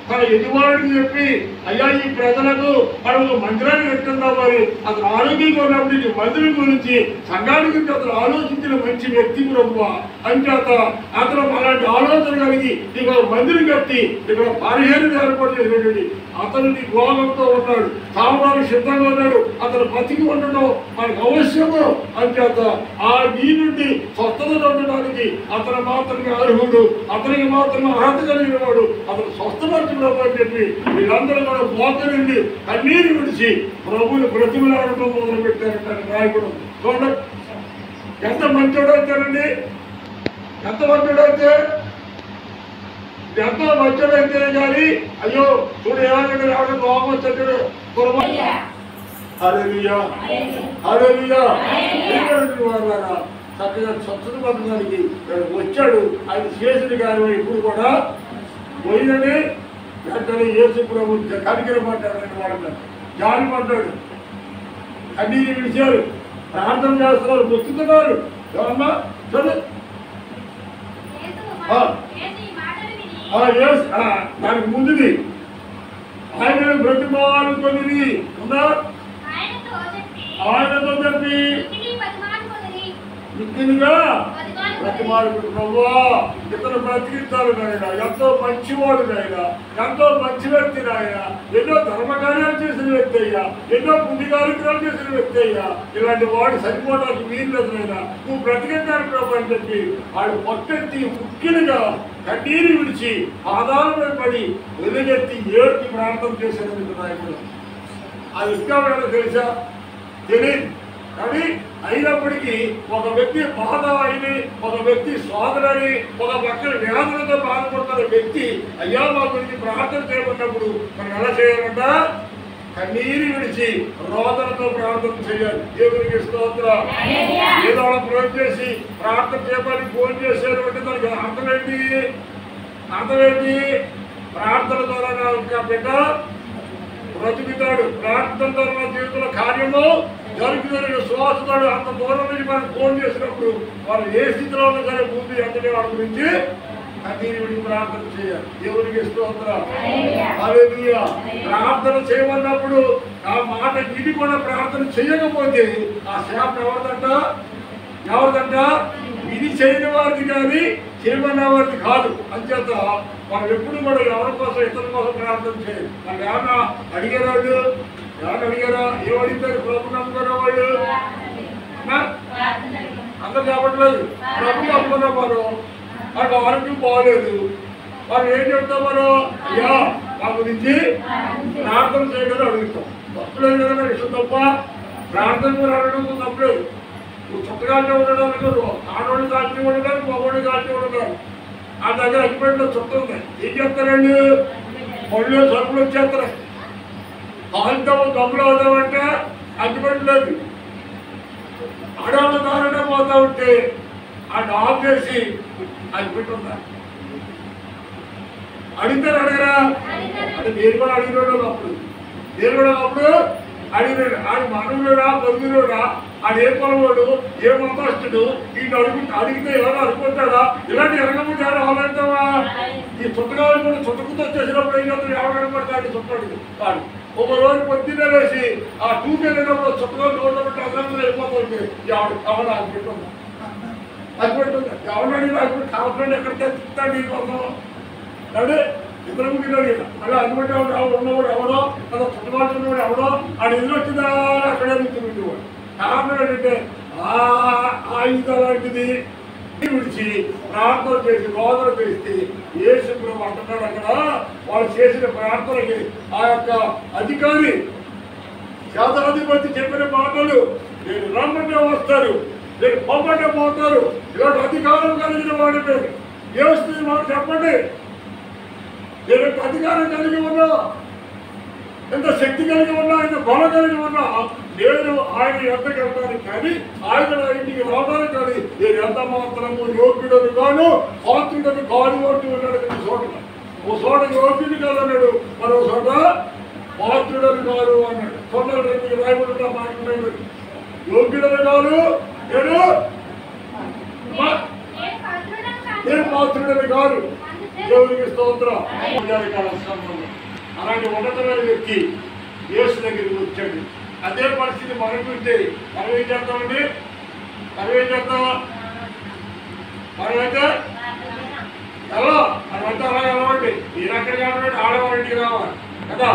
తన యజమానుడికి చెప్పి, అయ్యా ఈ ప్రజలకు మనం మందిరాన్ని కట్టిందాం. మరి అతను ఆరోగ్యంగా ఉన్నప్పుడు ఈ మందిరం గురించి సంఘాన్ని గురించి అతను ఆలోచించిన మంచి వ్యక్తి ప్రభువా. అంచేత అతను అలాంటి ఆలోచన కలిగి నీకు మందిరం కట్టి ఇక్కడ పరిహేను ఏర్పాటు చేసినటువంటి అతను నీ రోగంతో ఉన్నాడు, తావడానికి సిద్ధంగా ఉన్నాడు. అతను బతికి ఉండడం మనకు అవశ్యము. అంచేత ఆ నీ నుండి స్వస్థత ఉండడానికి అతను మాత్రమే అర్హుడు, అతనికి మాత్రమే అర్హత కలిగిన వాడు. అతను స్వస్థపరచడం అని చెప్పి వీళ్ళందరూ కూడా మోకరిండి కన్నీరు విడిచి ప్రభువుని ప్రతిమలాడటం మొదలు పెట్టారంటారు నాయకుడు. చూడండి ఎంత మంచోడు వచ్చారండి, ఎంత మంచోడు వచ్చే, ఎంతో మంచోడైతే కానీ అయ్యో చూడు ఏమైనా రావడం రోగం వచ్చాడు. హల్లెలూయా, హల్లెలూయా. చక్కగా స్వచ్ఛత పథకానికి వచ్చాడు. ఆయన చేసిన కార్యం ఇప్పుడు కూడా పోయినని వెంటనే యేసు ప్రభు కనికరం మాట్లాడాడు, వాళ్ళ జాలి పడ్డాడు, కన్నీరు విడిచారు, ప్రార్థన చేస్తున్నారు, మొక్కుతున్నారు. ఏమన్నా చూడు దానికి ముందుది ఆయన బ్రతిమాలుకొని ఉందా, ఆయనతో చెప్పి మిక్కిలిగా బ్రతిమాలుకుంటున్నావా, ఇతను బ్రతికించాలి నాయన, ఎంతో మంచివాడు నాయన, ఎంతో మంచి వ్యక్తి నాయన, ఎన్నో ధర్మకార్యాలు చేసిన వ్యక్తి అయ్యా, ఎన్నో పుణ్యకార్యాలు చేసిన వ్యక్తి అయ్యా, ఇలాంటి వాడు సరిపోవడానికి వీల్లేదు నాయన, నువ్వు బ్రతికించాలి ప్రభు అని చెప్పి వాడు పొట్టెత్తి ముఖ్యంగా కన్నీరు విడిచి పాదాలపై పడి వెలుగెత్తి ఏడుకి ప్రార్థన చేసేందుకు నాయకుడు. అది ఇంకా తెలుసా? తెలియదు. కానీ అయినప్పటికీ ఒక వ్యక్తి బాధ అయిని, ఒక వ్యక్తి సోదరని, ఒక పక్కన వ్యాధులతో బాధపడుతున్న వ్యక్తి అయ్యా మా గురించి ప్రార్థన చేయమన్నప్పుడు మనం ఎలా చేయాలంట? కన్నీరు విడిచి రోదనతో ప్రార్థన చేయాలి. దేవునికి స్తోత్రం. ఏదో ఫోన్ చేసి ప్రార్థన చేయమని ఫోన్ చేశారు అంటే దానికి అర్థమేంటి? అర్థమేంటి? ప్రార్థన ద్వారా నా బిడ్డ బ్రతుకుతాడు, ప్రార్థన ద్వారా నా జీవితంలో కార్యము జరుగుతుంది. శ్వాసతాడు. అంత దూరం నుంచి మనం ఫోన్ చేసినప్పుడు వాళ్ళు ఏ స్థితిలో ఉన్నా సరే ముందు ఎంతటి వాడి గురించి కన్నీరు ప్రార్థన చేయాలి. దేవునికి స్తోత్రం. హల్లెలూయా. ప్రార్థన చేయమన్నప్పుడు ఆ మాట ఇది కూడా ప్రార్థన చేయకపోతే ఆ శాపం ఎవరిదంట? ఎవరిదంట? ఇది చేయని వారిది కానీ చేయమన్న వారిది కాదు. అంచేత మనం ఎప్పుడు కూడా ఎవరి కోసం ఇతరుల కోసం ప్రార్థన చేయాలి. వాళ్ళు ఏమన్నా అడిగేవాళ్ళు, ఎవరు అడిగారా? ఏమడిగారు? ప్రభు నమ్ముకున్న వాళ్ళు అందరు చెప్పట్లేదు. ప్రభు నమ్ముకున్న వారు వాళ్ళకి ఆరోగ్యం బాగలేదు, వాళ్ళు ఏం చెప్తాం? మనం అయ్యా మా గురించి ప్రార్థన చేయగలని అడుగుతాం. తప్పలేదు కదా, ఇష్టం తప్ప ప్రార్థన కూడా అడగడం తప్పలేదు. నువ్వు చుట్టగానే ఉండడానికి ఆడవాళ్ళు కాల్చి ఉండడానికి మగవాళ్ళు కాల్చి ఉండడానికి ఆ దగ్గర అగ్గిపెట్టలో చుట్టూ ఉన్నాయి. ఏం చేస్తారండి, పళ్ళు సరుకులు వచ్చేస్తారు. కాలుతో గమ్ములు అవుతామంటే అగ్గిపెట్టలేదు. ఆడవాళ్ళ దారినే పోతా ఉంటే ఆ ఆఫ్ చేసి అగ్గిపెట్టుందా అడిగితే అడగరా అంటే నేను కూడా అడిగినాడు. అప్పుడు నేను కూడా అప్పుడు అడిగినాడు. ఆడు మనవుడా బతుకుడా, ఆడు ఏ పొలవాడు, ఏ మతస్థుడు, వీళ్ళు అడిగితే ఎవరు అనుకుంటాడా? ఇలాంటి ఎరగముందు ఎవరు ఆలోచిస్తావా? ఈ చుట్టగాలు కూడా చుట్టకుతో వచ్చేసినప్పుడు ఏం చేస్తాడు, ఎవరు కనపడతాడు చుట్టాడు వాడు. ఒక రోజు పొద్దున్నే వేసి ఆ టూకి వెళ్ళినప్పుడు చుట్టగా రోడ్డు బట్టి అందరూ వెళ్ళిపోతుంది. ఎవడు ఎవరు అది పెట్టుందా, అది పెట్టుందా? ఎవరు అది కావాలంటే ఎక్కడ తెస్తాడు ఈ కోసం అంటే ఇద్దరు ముగ్గురు అలా అందుబట్టి ఉన్నవాడు ఎవడో అలా చుట్టుబాటు ఉన్నవాడు ఎవడో ఆడు ఎదురు వచ్చిందా అక్కడే నిల్చుండేవాడు. కారణం ఏంటంటే ఆయుధ లాంటిది విడిచి ప్రార్థన చేసి రోదన చేసి యేసు అంటున్నాడు. అక్కడ వాళ్ళు చేసిన ప్రార్థనకి ఆ యొక్క అధికారి శాతాధిపతి చెప్పిన మాటలు, నేను రమ్మంటే వస్తారు, నేను పొమ్మంటే పోతారు, ఇలాంటి అధికారం కలిగిన వాడి పేరు యేసు మాకు చెప్పండి. నేను అధికారం కలిగి ఉన్నా, ఎంత శక్తి కలిగి ఉన్నా, ఎంత బలం కలిగి ఉన్నా, నేను ఆయన ఎంతకు వెళ్తాను కానీ ఆయన నా ఇంటికి రావడానికి కానీ నేను ఎంత మాత్రము యోగ్యుడని కాను, పాత్రుడని కాదు అంటూ ఉన్నాడు. చోట ఓ చోట యోగ్యుడు కాదు అన్నాడు, మరో చోట పాత్రుడని కాదు అన్నాడు. తొందర మీకు రాయబడి మాట్లాడాడు. యోగ్యుడని కాదు నేను పాత్రుడని కాదు. దేవునికి స్తోత్రం. అలాంటి ఉన్నతమైన వ్యక్తి యేసు దగ్గరికి వచ్చాడు. అదే పరిస్థితి మనకు ఉంటే మనం ఏం చేస్తామండి? మనమైతే ఎలా మనమైతే అలా వెళ్ళమండి. మీరు అక్కడ కావాలంటే ఆడవారింటికి రావాలి కదా,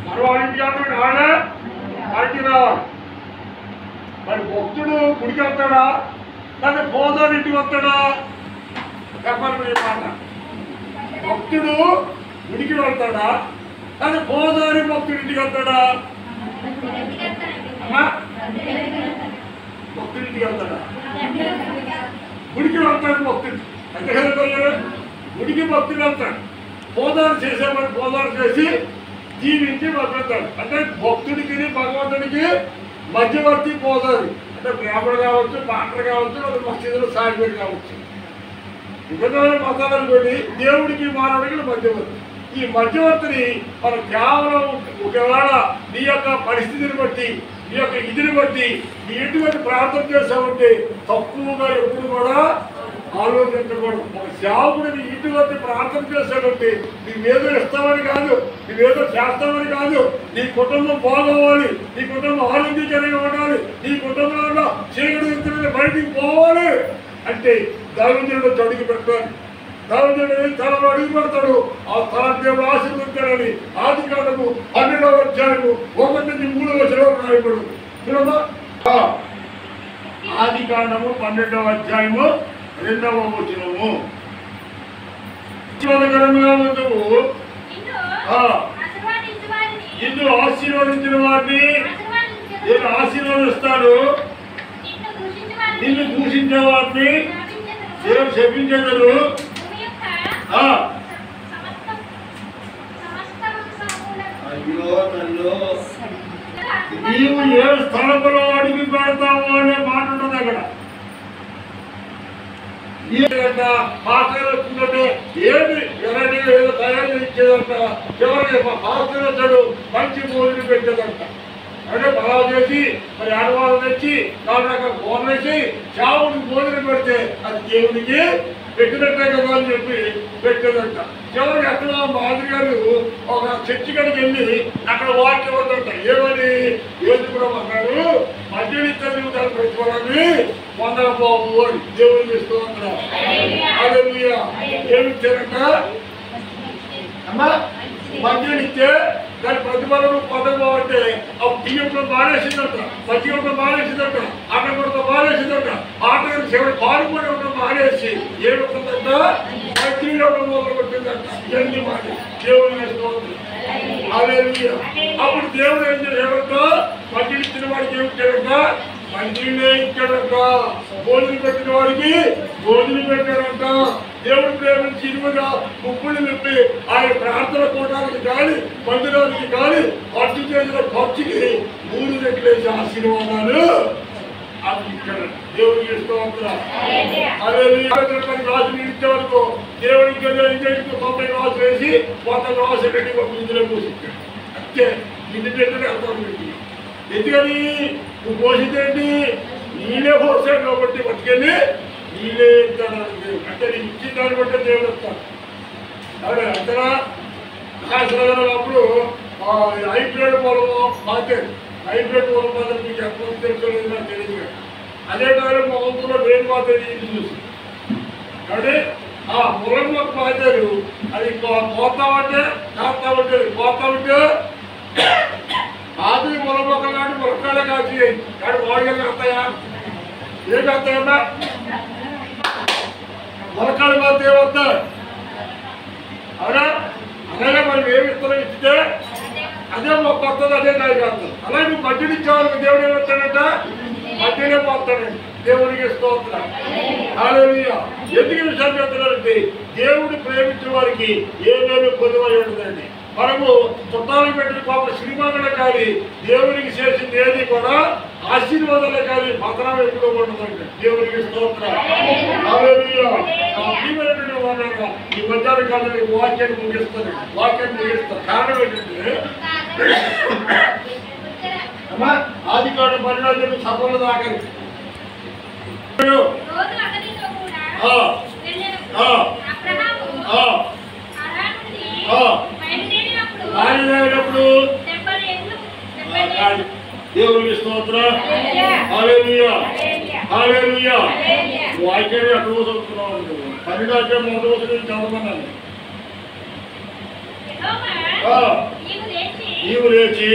మరవారింటికి కావాలంటే ఆడవారింటికి రావాలి. మరి భక్తుడు గుడికి వస్తాడా కానీ పోదారింటికి వస్తాడా? చెప్పాలి మీరు మాట. భక్తుడు గుడికి వెళ్తాడా కానీ పోదారి భక్తుడి ఇంటికి వెళ్తాడా? భక్తుడింటికి వెళ్తాడా? గుడికి వెళ్తాడు భక్తుడు. అంటే గుడికి భక్తుడు వెళ్తాడు. పోదారు చేసేవాడు పోదారు చేసి జీవించి బతుకుతాడు. అంటే భక్తుడికి భగవంతుడికి మధ్యవర్తి పోదారు. అంటే బ్రాహ్మణుడు కావచ్చు, పాత్ర కావచ్చు, అది మసీదులో సాగిపేట కావచ్చు, విభిన్నమైన మతాలను పెట్టి దేవుడికి మానవుడికి మధ్యవర్తి. ఈ మధ్యవర్తిని మనం కేవలం ఒకవేళ నీ యొక్క పరిస్థితిని బట్టి, నీ యొక్క ఇదిని బట్టి నీ ఎటువంటి ప్రార్థన చేసామంటే తక్కువగా ఎప్పుడు కూడా ఆలోచించకూడదు. ఒక సేవకుడిని ఇటువంటి ప్రార్థన చేశాడంటే నువ్వేదో ఇస్తామని కాదు, నువ్వేదో చేస్తామని కాదు, నీ కుటుంబం బాగోవాలి, నీ కుటుంబం ఆరోగ్యకరంగా ఉండాలి, నీ కుటుంబంలో చీకటి బయటికి పోవాలి అంటే దైవజనుడు అడుగు పెట్టాలి. దైవజనుడు తనలో అడుగు పెడతాడు. ఆ స్థలాన్ని దేవుడు ఆశీర్వదించాలని ఆదికాండము 12వ అధ్యాయము 1-3 వచనాలు రాయబడు. ఆదికాండము 12వ అధ్యాయము 2వ వచనము. నువ్వు నిన్ను ఆశీర్వదించిన వారిని నేను ఆశీర్వదిస్తాను, నిన్ను దూషించే వారిని నేను శపించగలను. అయ్యో తల్లు, నీవు ఏ స్థలంలో అడిగి పెడతావు అనే మాట ఉంటుంది అక్కడ. పాత్రలు వచ్చిందంటే ఏది ఎవరైనా ఏదో తయారు ఇచ్చేదంట, చివరికి పాత్రలు వచ్చాడు మంచి భోజనం పెట్టేదంట. అంటే బలా చేసి మరి ఆడవాళ్ళు తెచ్చి 4 రకాల కూరలు వేసి చావుడికి భోజనం పెడితే అది దేవుడికి పెట్టినట్టే కదా అని చెప్పి పెట్టేదంట. చివరికి అక్కడ మాదిరి గారు ఒక చర్చి కడికి వెళ్ళి అక్కడ వాక్యం ఉందంట. ఏమని ఏది కూడా అన్నాడు, మధ్యలో ఇద్దరు దాన్ని పెట్టుకోవడాన్ని పొందకపోవు అని దేవుడికి ఇస్తూ ఉంటాడు. ఏమి ఇచ్చారంట అమ్మా? మధ్యలో ఇస్తే దాని ప్రతిఫలం పొందకపోతే ఆ బియ్యంలో మానేసిందంట, మధ్యలో మానేసిందంట, అన్నగొడతో మానేసిందంట, ఆటలు చివరి పాడుకొని ఉండడం మానేసి ఏడుతుందంట, మధ్యలో మొదలు పెట్టిందంట. ఇవన్నీ మాట దేవుడు వేస్తూ ఉంటుంది. హల్లెలూయా. అప్పుడు దేవుడు ఏం చేశాడంట? మంచిని ఇచ్చిన వాడికి ఏమి ఇచ్చాడంట? మంచినే ఇచ్చాడంట. భోజనం పెట్టిన వాడికి భోజనం పెట్టాడంట. దేవుడు ప్రేమించి ఇరువుగా ముప్పులు విప్పి ఆయన ప్రార్థన కూటానికి కానీ మందిరానికి కానీ ఖర్చు చేసిన ఖర్చుకి 3 రెట్లేసి ఆశీర్వాదాలు ఇచ్చాడు. దేవుడికి స్తోత్రం. రాజు ఇచ్చే వరకు దేవుడికి 90 రాజు వేసి 100 రాజు పెట్టి ఒక ఇందులో పోషించాడు. అంతే ఇంటి పెట్టిన అర్థం పెట్టి ఎందుకని నువ్వు పోషించేంటి? నీళ్ళే పోసాడు కాబట్టి పట్టుకెళ్ళి నీళ్ళే ఇస్తాడు. అంటే నీకు ఇచ్చిన దాన్ని బట్టి దేవుడు వస్తాడు. అదే అంతనా అప్పుడు హైబ్రిడ్ పొలము మాట్లాడు. హైబ్రిడ్ పొలం మాత్రం మీకు ఎక్కడ తెలుసుకోలేదు నాకు తెలియదు. అదే కాలం మా వంతులో వేరు మాత్రం చూసి కాబట్టి ఆ పొలంలోకి మాట్లాడు. అది పోతామంటే కాస్తామంటే పోతామంటే ఆది పొలం మొక్క నాటి మొక్కలే కాచి కాదు వాడిగా కాస్తాయా? ఏం కాస్తాయమ్మా? మొలకాలు మాత్రం ఏమవుతాయి? అవునా? అలాగే మనం ఏమి ఇస్తున్నాం ఇచ్చితే అదే మొక్క వస్తుంది, అదే కాయ కాస్తుంది. అలాగే నువ్వు మధ్యలో ఇచ్చేవాళ్ళకి దేవుడు ఏమవుతాడంట? మధ్యలో పోతాడండి. దేవుడికి స్తోత్రం. హల్లెలూయా. ఎందుకు విషయాలు చెప్తున్నారంటే దేవుడు ప్రేమించిన వారికి ఏమేమి పొందవలసి ఉంటుందండి. మనము చుట్టాలు పెట్టిన పాప సినిమాలే కానీ దేవునికి చేసింది ఏది కూడా ఆశీర్వాదాలే కానీ పతనం ఎప్పుడూ ఉండదండి. దేవునికి స్తోత్రం. హల్లెలూయా. ఈ మధ్యాహ్న కాలంలో వాక్యాన్ని ముగిస్తాను. కారణం ఏంటంటే ఆది కాలం 12 సభలు దాకని దేవునికి స్తోత్రం. హల్లెలూయా. హల్లెలూయా. వాక్యాన్ని ఎక్కడ చదువుతున్నావు? 12 మొదటి రోజు చదవమన్నాను. నీవు లేచి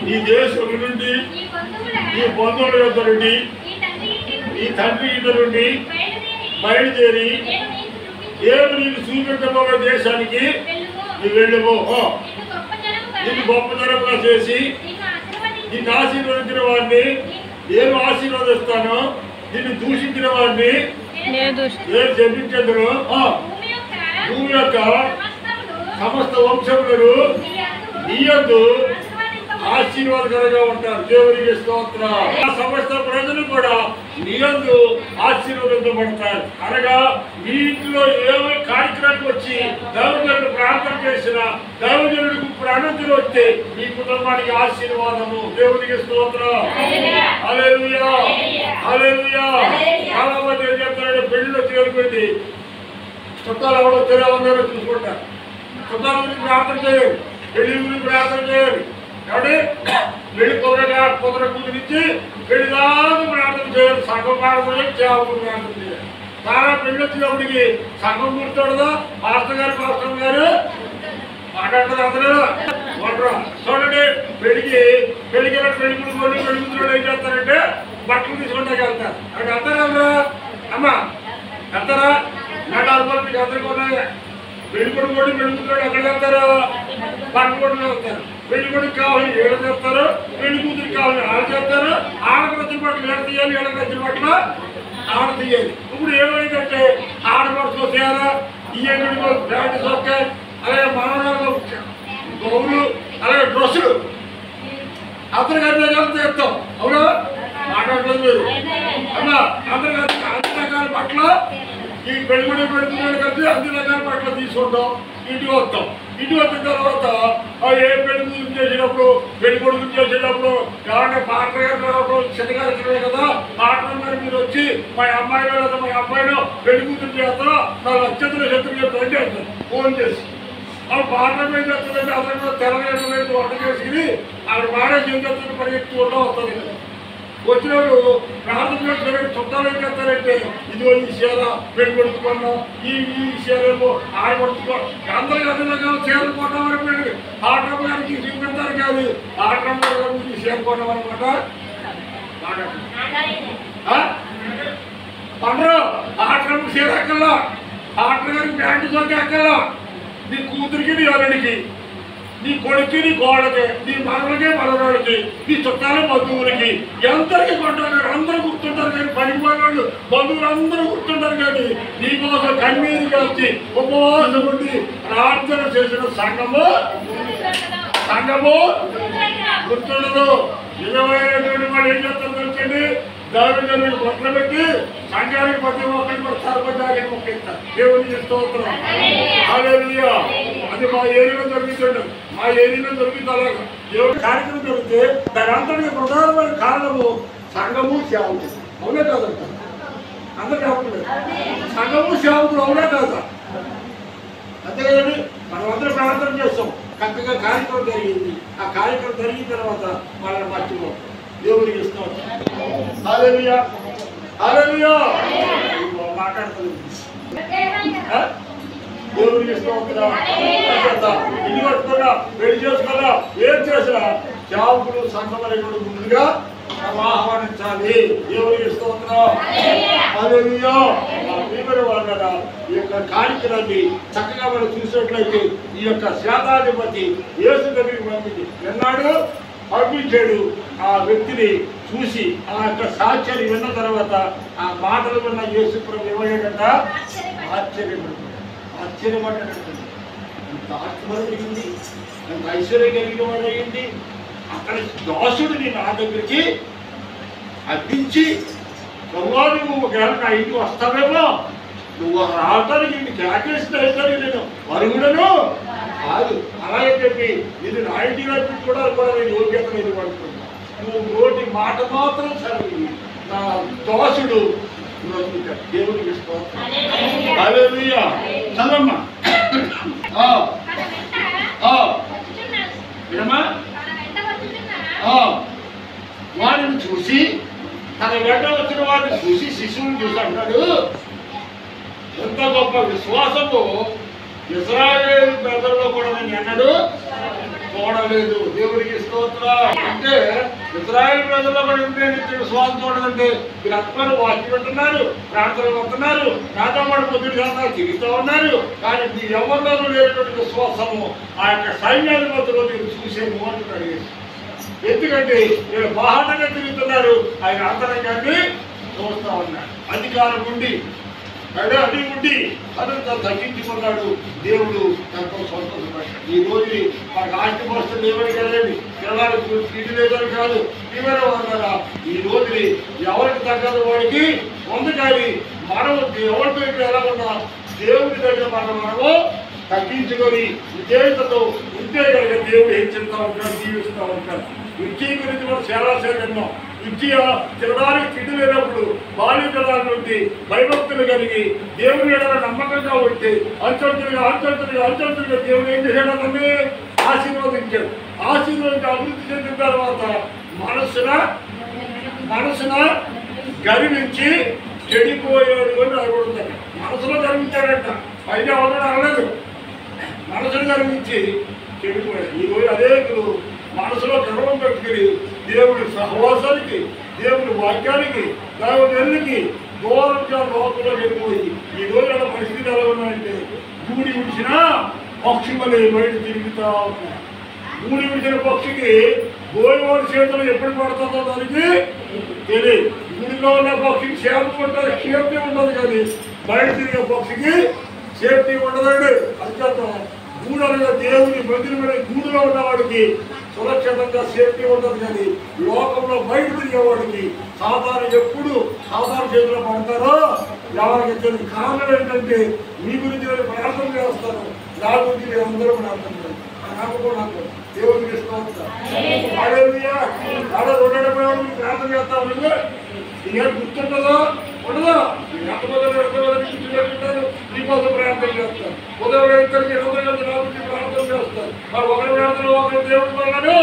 నీ దేశం నుండి నీ బంధువుల యొద్ద నుండి నీ తండ్రి ఇంటి నుండి బయలుదేరి దేవుడు నీకు చూపెట్టబోయే దేశానికి నీ వెళ్ళుము. నిన్ను గొప్ప జనముగా చేసి నిన్ను ఆశీర్వదించిన వాడిని నేను ఆశీర్వదిస్తాను. నిన్ను దూషించిన వాడిని నేను చెప్పించదును. భూమి యొక్క సమస్త వంశములను నీ యందు ఆశీర్వాదకరంగా ఉంటారు. దేవునికి స్తోత్రం. సమస్త ప్రజలు కూడా నీ యందు ఆశీర్వదించబడతారు. అనగా మీ ఇంట్లో ఏమో కార్యక్రమానికి వచ్చి దైవజనుడు ప్రార్థన చేసిన దైవజనుడికి ఇప్పుడు అనంతరం వస్తే మీ కుటుంబానికి ఆశీర్వాదము. దేవునికి స్తోత్రం. హల్లెలూయా. హల్లెలూయా. చాలా మంది ఏం చెప్తారంటే పెళ్లిలో చేరుకుంది చుట్టాలు ఎవరో తెలియవన్నారో చూసుకుంటారు. చుట్టాల గురించి ప్రార్థన చేయాలి, పెళ్లి గురించి ప్రార్థన చేయాలి. కాబట్టి పెళ్లి కుదరకూడనిచ్చి పెళ్లి దాకా ప్రార్థన చేయాలి. సగం ప్రార్థన చేయాలి, ప్రార్థన చేయాలి. చాలా పెళ్లి వచ్చినప్పటికి సగం గుర్తుండదా? పాస్టర్ గారు మాట్లాడతారు అందరూ ఉండరా? చూడండి, పెళ్లికి పెళ్లి కూతురు ఏం చేస్తారంటే బట్టలు తీసుకుంటాకి వెళ్తారు. అక్కడ వెళ్తారా అందరా? అమ్మా వెళ్తారా? నడాలు మీకు అందరికీ ఉన్నాయి. పెళ్లి కొడుకు పెళ్లి కూతురు ఎక్కడ వెళ్తారు? బట్టలు కొడుకు వెళ్తారు. పెళ్లి కొడుకు కావాలి ఏడు చేస్తారు, పెళ్లి కూతురికి కావాలి ఆడ చేస్తారు. ఆడకు వచ్చిన బట్టలు ఏడ తీయాలి, ఏడకు వచ్చిన బట్టలు ఆడ తీయాలి. ఇప్పుడు ఏమైందంటే ఆడపడుచు వచ్చారా ఇయ్యో బ్యాండ్ సొక్క, అలాగే మనవరాలు గౌలు, అలాగే డ్రెస్సులు అందరి గదిలో కలిసి చెప్తాం. అవునా? మాట్లాడలేదు మీరు అమ్మా. అందరి కలిసి అన్ని రకాల బట్టలు ఈ పెళ్ళిపడి పెడుతున్నాడు కలిసి అన్ని రకాల బట్టలు తీసుకుంటాం. ఇంటికి వస్తాం. ఇంటికి వచ్చిన తర్వాత ఏ పెళ్లి గురించి చేసినప్పుడు పెళ్లి కొడుకు చేసేటప్పుడు ఎవరైనా పాటలు గారు చిన్నగారు కదా పాటలు గారు మీరు వచ్చి మా అమ్మాయిలో లేదా మా అబ్బాయిలో పెళ్లి కూతురు చేస్తారో నా నక్షత్ర శత్రువు చెప్తారని చెప్తాను ఫోన్ చేసి. ఆ పాటలు మీద చెప్తుందంటే అతను కూడా తెలంగాణ వంట చేసుకుని అక్కడ మాడేసి ఏం చెప్తుంది పరిగెత్తి కూడా వస్తుంది కదా. వచ్చినప్పుడు ప్రార్థన చేస్తున్నట్టు చుట్టాలు ఏం చేస్తారంటే ఇదిగో ఈ చీర పెళ్లి కొడుకున్నాం, ఈ చీరేమో ఆడపడుతుకో అందరికీ అదనంగా చీరలు కొన్నామని పెళ్ళి ఆటం గారికి చూపెడతారు కాదు. ఆటం గారికి చీర కొన్నామన్నమాట పండరు. ఆటం చీర ఎక్కల్లా, ఆటం గారికి ప్యాంటు సోకి ఎక్కల్లా. నీ కూతురికి నీ అల్లుడికి నీ కొడుక్కి నీ కోడకి నీ మనవలకి మనవరాడికి నీ చుట్టాల బంధువులకి ఎంతకి కొంటారు, అందరూ గుర్తుంటారు కానీ పనికి వాళ్ళు బంధువులు అందరూ గుర్తుంటారు కానీ నీకోసం కన్నీరుగా వచ్చి ఉపవాసం ఉండి ప్రార్థన చేసిన సంఘము గుర్తుండదు. నిజమైనటువంటి వాడు ఏం చేస్తారు తెలిసింది, దాని మొక్కలు పెట్టి సంఘానికి ప్రతి ఒక్కరికి కూడా సర్వజాకి మొక్కిస్తారు. దేవుని స్తోత్రం. హల్లెలూయా. అది మా ఏరియాలో జరుగుతుండదు, మా ఏరియాలో జరుగుతుంది. అలాగా దేవుడి కార్యక్రమం జరిగితే దాని అంతటి ప్రధానమైన కారణము సంఘము సేవకులు. అవునే కాదంట, అందరూ చెప్పలేదు. సంఘము సేవకులు అవునే కాదా? అంతే కదండి. మనం అందరూ ప్రార్థన చేస్తాం, చక్కగా కార్యక్రమం జరిగింది. ఆ కార్యక్రమం జరిగిన తర్వాత వాళ్ళని మర్చిపోతాం. దేవుడికి ఇస్తాం. హల్లెలూయా, హల్లెలూయా. మాట్లాడుతుంది దేవుడికి ఇస్తాం కదా. ఇల్లు కట్టుకున్నా, పెళ్లి చేసుకున్నా, ఏం చేసినా సేవకులు సంఘమనేటువంటి ముందుగా ఆహ్వానించాలి. దేవుడికి స్తోత్రం. హల్లెలూయా. వాళ్ళ ఈ యొక్క కార్యక్రమాన్ని చక్కగా మనం చూసినట్లయితే ఈ యొక్క శాతాధిపతి యేసు దగ్గరికి పంపించి ఎన్నాడు పంపించాడు. ఆ వ్యక్తిని చూసి ఆ యొక్క సాక్ష్యాన్ని విన్న తర్వాత ఆ మాటలు విన్న యేసు ప్రభు ఏమయ్యాడంట, ఆశ్చర్యపడ్డాడంట. ఎంత ఆత్మహత్య జరిగింది, ఎంత ఐశ్వర్యం కలిగిన వాడు అయ్యింది. అక్కడ దాసుడిని నా దగ్గరికి అప్పించి, నువ్వు ఒకవేళ నా ఇంటికి వస్తావేమో, నువ్వు రావటానికి ఇంటి క్యాకేసిన నేను అరుగుడను కాదు. అలాగే చెప్పి ఇది నా ఇంటికి రప్పించి కూడా నేను యోగ్యత లేదు పడుతున్నా. నువ్వు నోటి మాట మాత్రం సరే నా దాసుడు దేవుడికి హల్లెలూయా. చదవమ్మా. వినమా? వాడిని చూసి, తన వెంట వచ్చిన వాడిని చూసి, శిశువుని చూసి అంటాడు, ఎంత గొప్ప విశ్వాసము ఇశ్రాయేలు ప్రజల్లో కూడా నేను ఎన్నడూ చూడలేదు. దేవుడికి స్తోత్రం. అంటే ఇశ్రాయేలు ప్రజల్లో కూడా ఇంత విశ్వాసం చూడదంటే మీరు అందరూ వాక్యం వింటున్నారు, ప్రార్థనలు వస్తున్నారు, నాతో పాటు పొద్దుటి శాతం తిరుగుతూ ఉన్నారు. కానీ మీ ఎవరిలోనూ లేనటువంటి విశ్వాసము ఆ యొక్క సైన్యాధిపతిలో మీరు చూసేము అంటున్నాడు. ఎందుకంటే మీరు బాహంగా తిరుగుతున్నారు, ఆయన అంతరంగాన్ని చూస్తూ ఉన్నారు. అధికారం ఉండి అది ఉండి అదంతా తగ్గించుకున్నాడు. దేవుడు ఎంతో సంతోషపడ్డాడు. ఈ రోజు మాకు ఆస్తి వస్తువులు ఏమని కదండి, పిల్లలకు తిండి లేదని కాదు, తీవ్ర వల్ల ఈ రోజుని ఎవరికి తగ్గదు వాడికి ఉంది. కానీ మనం ఎవరితో ఇక్కడ ఎలా ఉన్నా దేవుడి దగ్గర మనము తగ్గించుకొని విజేతతో ఉంటే కనుక దేవుడు హెచ్చిస్తూ ఉంటాడు, జీవిస్తూ ఉంటాడు. విద్య గురించి మనం చాలా విన్నాం. విద్య తినడానికి తిండి లేనప్పుడు బాల్యకాలం నుండి భయభక్తులు కలిగి దేవుని ఎడల నమ్మకంగా ఉంటే అంచెలుగా దేవుడు ఏం చేశాడు, అతన్ని ఆశీర్వదించాడు. ఆశీర్వదించి అభివృద్ధి చెందిన తర్వాత మనసున గర్వించి చెడిపోయాడు అని అనుకుంటాడు. మనసులో గర్వించాడంట, పైన ఎవరు అనలేదు. మనసును గర్వించి చెడిపోయాడు. ఈరోజు అనేకులు మనసులో గర్వం పెట్టుకుని దేవుడి సహవాసానికి, దేవుడి వాక్యానికి, దేవుడికి దూరంగా లోపల వెళ్ళిపోయి ఈ రోజు అలా పరిస్థితి ఎలా ఉన్నాయంటే గూడి విడిచిన పక్షి వలె బయట తిరుగుతా ఉన్నాయి. గూడి విడిచిన పక్షికి గోయవాడి చేతులు ఎప్పుడు పడుతుందో దానికి తెలియదు. గుడిలో ఉన్న పక్షికి సేఫ్టీ ఉంటుంది, సేఫ్టీ ఉండదు. కానీ బయట తిరిగే పక్షికి సేఫ్టీ ఉండదండి. అంచేత గూడలుగా దేవుని మందిరమైన గూడులో ఉన్నవాడికి సురక్షితంగా సేఫ్టీ ఉంటుంది. కానీ లోకంలో బయట తిరిగేవాడికి ఎప్పుడు సాధారణ చేతిలో పడతారో ఎవరికి తెలియదు. కారణం ఏంటంటే మీ గురించి నేను ప్రార్థన చేస్తాను, నా గురించి నేను అందరూ ప్రార్థన చేస్తాను. నాకు దేవుడికి ఇష్టం ప్రార్థన చేస్తాను. నువ్వు నీకేం గుర్తుంటుందో ఉండదో, ఎంతమంది నీకోసం ప్రార్థన చేస్తాను. ఉదయం ఇద్దరికి ప్రార్థన చేస్తాను. మరి ఒకరి ప్రార్థన ఒకరి దేవుడి వల్లను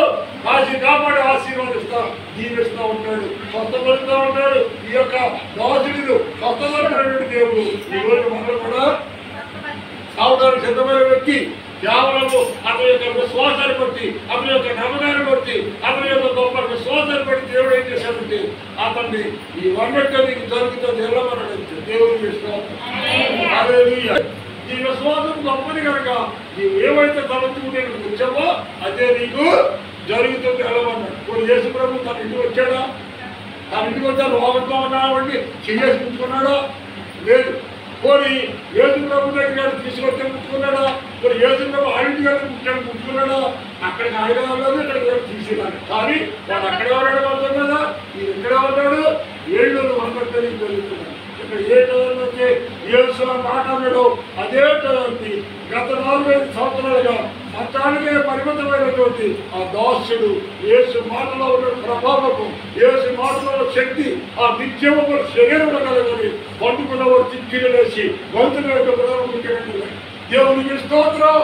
కాపాడి ఆశీర్వాదిస్తాను, జీవిస్తూ ఉంటాడు, స్వస్థపరుస్తూ ఉంటాడు. ఈ యొక్క దాసుడు స్వస్థపడినటువంటి దేవుడు ఈ రోజు మనల్ని కూడా సావడానికి సిద్ధమైన వ్యక్తి కేవలము అతని యొక్క విశ్వాసాన్ని బట్టి, అతని యొక్క నమ్మకాన్ని బట్టి, అతని యొక్క గొప్ప విశ్వాసాన్ని బట్టి దేవుడు ఏం చేశాడంటే అతన్ని ఈ వన్నట్టుగా జరుగుతూ నిలబడడం దేవుడికి విశ్వాసం. ఈ విశ్వాసం గొప్పది కనుక నీవు ఏవైతే తలంచుకుంటే వచ్చావో యేసు ప్రభు తన ఇంటికి వచ్చాడా? తన ఇంటికి వచ్చా రోగంతో ఉన్నాడు చేసి ముట్టుకున్నాడా? లేదు. పోనీ యేసు ప్రభు దగ్గర తీసుకొచ్చే ముట్టుకున్నాడా? మరి యేసు ప్రభు ఆడింటి గారు ముట్టుకున్నాడా? అక్కడికి ఆయన వెళ్ళదు, ఇక్కడికి తీసుకురాడు. కానీ వాడు అక్కడే ఉన్నాడు కదా, మీరు ఎక్కడే ఉన్నాడు? 700 జరుగుతున్నాడు. ఇక్కడ ఏ టైం అయితే యేసు మాట్లాడాడో అదే టైంకి గత 45 సంవత్సరాలుగా మతానికే పరిమితమైనటువంటి ఆ దాసుడు యేసు మాటలో ఉన్న ప్రభావము, యేసు మాటలో ఉన్న శక్తి, ఆ నిత్యము శరీరంలో కలగని పండుకున్నవాడు తిక్కిలు వేసి గొంతుల యొక్క ప్రధాన దేవునికి స్తోత్రం.